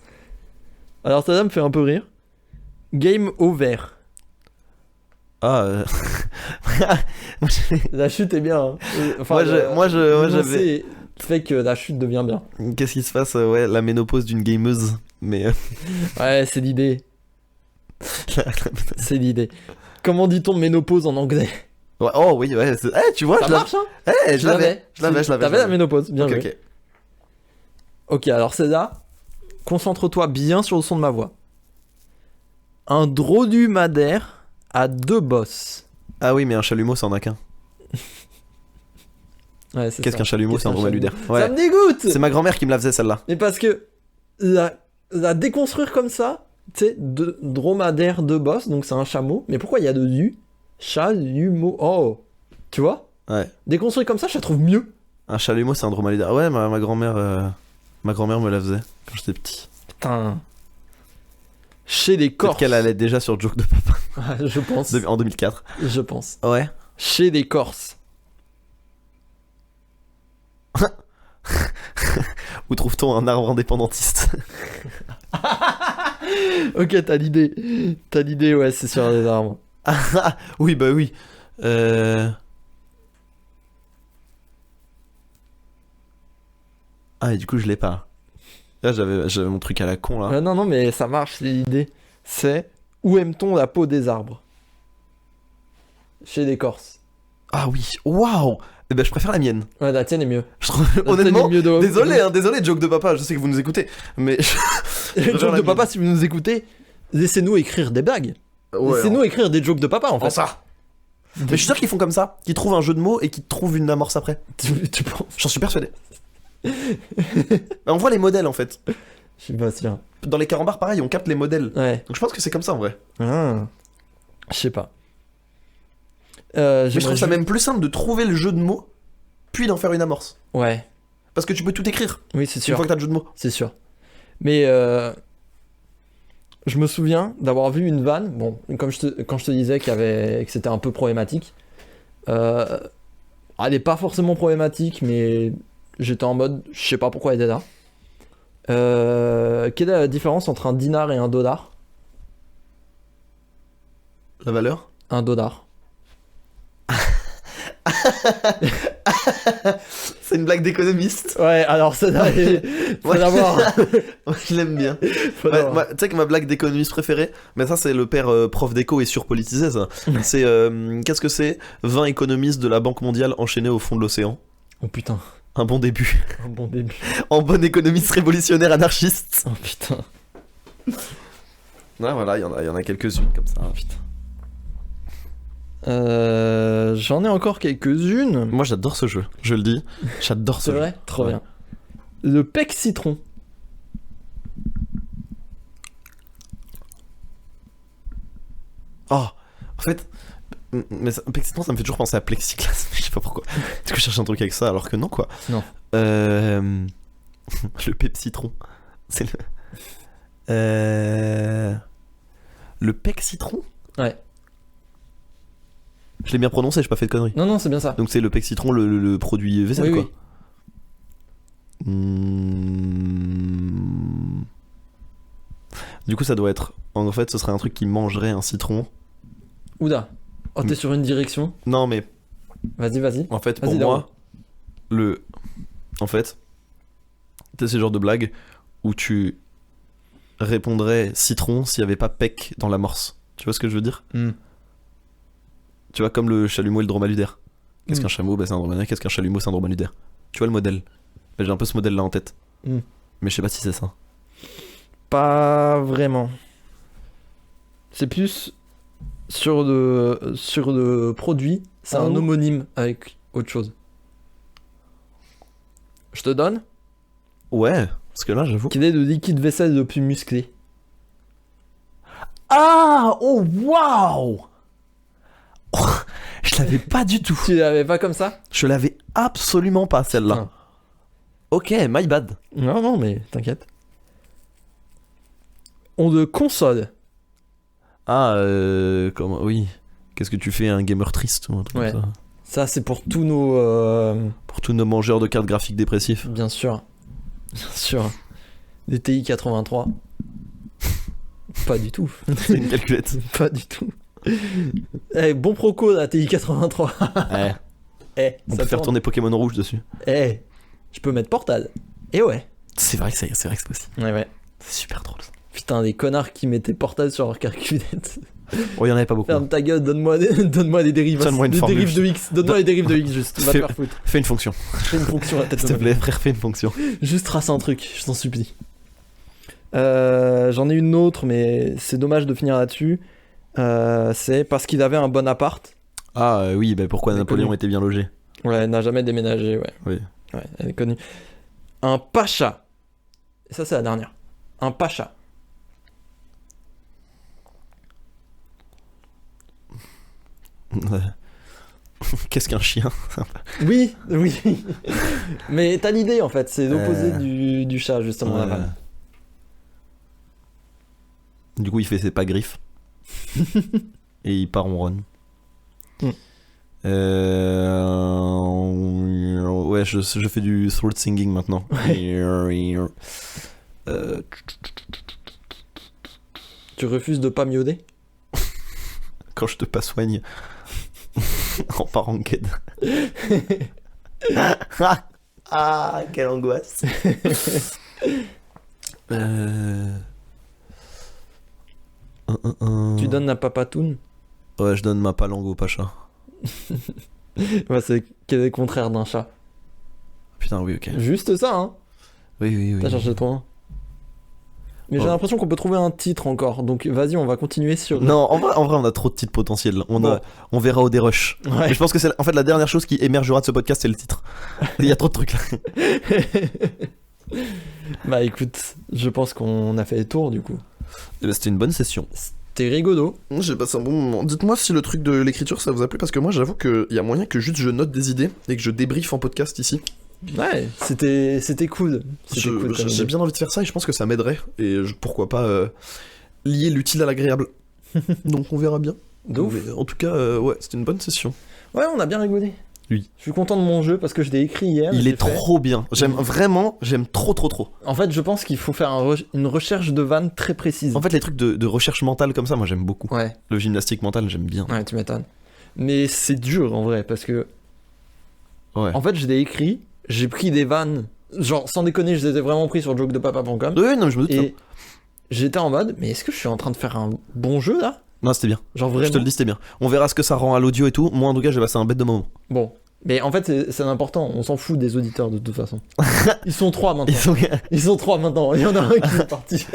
Alors ça me fait un peu rire. Game over. Ah. Moi, La chute est bien. Hein. Moi, j'avais. j'avais fait que la chute devient bien. Qu'est-ce qui se passe? Ouais, la ménopause d'une gameuse. Mais. Ouais, c'est l'idée. C'est l'idée. Comment dit-on ménopause en anglais? Ouais, oh oui, ouais. Tu vois, Ça je marche, hein? l'avais. Je l'avais. T'avais la ménopause, bien Ok, joué. ok. Ok, alors César, concentre-toi bien sur le son de ma voix. Un dromadaire a 2 bosses. Ah oui, mais un chalumeau, ça en a qu'un. Ouais, c'est Qu'est-ce ça. qu'un chalumeau? Qu'est-ce C'est un qu'un dromadaire. chalumeau Ouais. Ça me dégoûte. C'est ma grand-mère qui me la faisait celle-là. Mais parce que la déconstruire comme ça, tu sais, dromadaire 2 bosses, donc c'est un chameau. Mais pourquoi il y a 2 U? Chalumeau. Oh, tu vois? Ouais. Déconstruire comme ça, je la trouve mieux. Un chalumeau, c'est un dromadaire. Ouais, ma grand-mère me la faisait quand j'étais petit. Putain. Chez les Peut-être Corses. qu'elle allait déjà sur Joke de Papa Ouais, je pense. en 2004. Je pense. Ouais. Chez les Corses. Où trouve-t-on un arbre indépendantiste? Ok, t'as l'idée. T'as l'idée, ouais, c'est sur les arbres. Ah, oui, bah oui. Ah, et du coup, je l'ai pas. Là, j'avais mon truc à la con, là. Non, mais ça marche, c'est l'idée. C'est où aime-t-on la peau des arbres? Chez les Corses. Ah oui, waouh. Eh ben, je préfère la mienne. Ouais, la tienne est mieux. Je trouve, La tienne honnêtement, est mieux de... désolé, Joke de Papa, je sais que vous nous écoutez, mais... Joke de papa, si vous nous écoutez, laissez-nous écrire des blagues. Laissez-nous écrire des jokes de papa, en fait. ça. Mais je suis sûr qu'ils font comme ça, qu'ils trouvent un jeu de mots et qu'ils trouvent une amorce après. Tu penses? J'en suis persuadé. On voit les modèles, en fait. Je suis pas sûr. Dans les carambars, pareil, on capte les modèles. Ouais. Donc je pense que c'est comme ça, en vrai. Ah. Je sais pas. Mais je trouve ça même plus simple de trouver le jeu de mots, puis d'en faire une amorce. Ouais. Parce que tu peux tout écrire, Oui, c'est une sûr. fois que t'as le jeu de mots. C'est sûr. Mais je me souviens d'avoir vu une vanne, bon, comme quand je te disais que c'était un peu problématique. Elle est pas forcément problématique, mais j'étais en mode, je sais pas pourquoi elle était là. Quelle est la différence entre un dinar et un dollar? La valeur? Un dollar. C'est une blague d'économiste. Ouais, alors ça doit faut l'avoir. Moi, je l'aime bien. Faut l'avoir. Tu sais que ma blague d'économiste préférée, mais ça c'est le père prof d'éco et surpolitisé ça. C'est qu'est-ce que c'est 20 économistes de la Banque mondiale enchaînés au fond de l'océan. Oh putain, Un bon début. un bon début. En bon économiste révolutionnaire anarchiste. Oh putain. Ouais, voilà, il y en a quelques-unes comme ça. Putain. J'en ai encore quelques-unes. Moi j'adore ce jeu, je le dis. J'adore ce C'est jeu. vrai? Trop Ouais. bien. Le pec citron. Oh, en fait, mais Plexitron, ça me fait toujours penser à Plexiglas, mais je sais pas pourquoi. Est-ce que je cherche un truc avec ça alors que non, quoi. Non. Le Pepsitron. C'est le Pec-Citron? Ouais. Je l'ai bien prononcé, j'ai pas fait de conneries. Non, c'est bien ça. Donc c'est le Pec-Citron, le produit vaisselle, Oui, quoi. oui. Du coup, ça doit être. En fait, ce serait un truc qui mangerait un citron. Ouda. Oh, t'es sur une direction. Non, mais Vas-y. en fait, pour Vas-y, moi, en fait, c'est ce genre de blague où tu répondrais citron s'il y avait pas pec dans l'amorce. Tu vois ce que je veux dire? Tu vois, comme le chalumeau et le dromadaire. Qu'est-ce qu'un chameau? Bah, c'est un dromadaire. Qu'est-ce qu'un chalumeau? C'est un dromadaire. Tu vois le modèle? Bah, j'ai un peu ce modèle là en tête. Mm. Mais je sais pas si c'est ça. Pas vraiment. C'est plus sur le produit, c'est Ah un oui. homonyme avec autre chose. Je te donne. Ouais, parce que là, j'avoue. Quel est le liquide vaisselle le plus musclé? Ah! Oh, waouh! Oh, je l'avais pas du tout. Tu l'avais pas comme ça? Je l'avais absolument pas celle-là. Putain. Ok, my bad. Non, mais t'inquiète. On le console. Ah, comment? Oui. Qu'est-ce que tu fais, un gamer triste ou un truc Ouais. comme ça? Ça, c'est pour tous nos. Pour tous nos mangeurs de cartes graphiques dépressifs. Bien sûr. Bien sûr. Des TI 83. Pas du tout. C'est une calculette. Pas du tout. Eh, bon proco la TI 83. Ouais. Eh, On ça peut faire tourne. tourner Pokémon rouge dessus. Eh, je peux mettre Portal. Et ouais. C'est vrai que c'est possible. Ouais. C'est super drôle ça. Putain, des connards qui mettaient Portal sur leur calculette. Oh, il y en avait pas beaucoup. Ferme ta gueule, donne-moi des dérives. Donne-moi une des formule. dérives de X. Donne-moi les dérives de X, juste. Va te faire foutre. Fais une fonction. Fais une fonction à la tête S'il de te ma plaît, frère, fais une fonction. Juste trace un truc, je t'en supplie. J'en ai une autre, mais c'est dommage de finir là-dessus. C'est parce qu'il avait un bon appart. Ah oui, bah pourquoi C'est Napoléon connu. était bien logé. Ouais, n'a jamais déménagé, ouais. Oui. Ouais, elle est connue. Un pacha. Et ça, c'est la dernière. Un pacha. Qu'est-ce qu'un chien? Oui, oui. Mais t'as l'idée, en fait. C'est l'opposé Euh. du chat, justement, la vanne. Du coup, il fait ses pas griffes. Et il part en run. Mm. Ouais, je fais du throat singing maintenant. Tu refuses de pas miauder? Quand je te pas soigne en parent quête. Ah, quelle angoisse. Tu donnes la papatoune? Ouais, je donne ma palangue au pacha. Ouais, c'est quel est le contraire d'un chat. Putain, oui, ok. Juste ça, hein. Oui, oui, oui. T'as cherché toi un. Mais j'ai Oh. l'impression qu'on peut trouver un titre encore, donc vas-y, on va continuer sur... Non, en vrai, on a trop de titres potentiels. Bon. On verra au dérush. Ouais. Mais je pense que c'est en fait la dernière chose qui émergera de ce podcast, c'est le titre. Il y a trop de trucs là. Bah écoute, je pense qu'on a fait le tour du coup. Et bah, c'était une bonne session. C'était rigolo. J'ai passé un bon moment. Dites-moi si le truc de l'écriture ça vous a plu, parce que moi j'avoue qu'il y a moyen que juste je note des idées et que je débriefe en podcast ici. Ouais, c'était cool. C'était cool comme J'ai idée. bien envie de faire ça et je pense que ça m'aiderait. Et pourquoi pas lier l'utile à l'agréable. Donc on verra bien. De ouf. Mais en tout cas, ouais, c'était une bonne session. Ouais, on a bien rigolé. Oui. Je suis content de mon jeu parce que je l'ai écrit hier. Il je est l'ai fait. trop bien. J'aime trop. En fait, je pense qu'il faut faire une recherche de vannes très précise. En fait, les trucs de recherche mentale comme ça, moi j'aime beaucoup. Ouais, Le gymnastique mental, j'aime bien. ouais, tu m'étonnes. Mais c'est dur en vrai parce que. Ouais. En fait, je l'ai écrit, j'ai pris des vannes. Genre, sans déconner, je les ai vraiment pris sur jokedepapa.com. Oui, non, mais je me doute. Et j'étais en mode, mais est-ce que je suis en train de faire un bon jeu là? Non, c'était bien. Genre Je vraiment. te le dis, c'était bien. On verra ce que ça rend à l'audio et tout. Moi, en tout cas, j'ai passé un bête de moment. Bon. Mais en fait, c'est important, on s'en fout des auditeurs de toute façon. Ils sont 3 maintenant. Ils sont... Ils sont 3 maintenant, il y en a un qui est parti.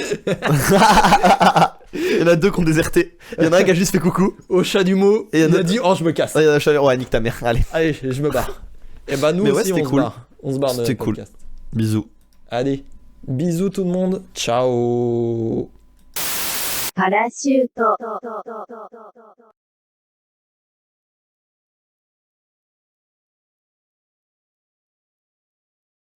Il y en a 2 qui ont déserté. Il y en a un qui a juste fait coucou. Au chat du mot, Et il y en il a- a dit oh je me casse. Ah, il y en a un chaleur. Ouais, nique ta mère. Allez. Allez, je me barre. Et bah nous Mais ouais, aussi c'était on se cool. barre. On se barre de C'était notre cool. podcast. Bisous. Allez, bisous tout le monde. Ciao. パラシュート。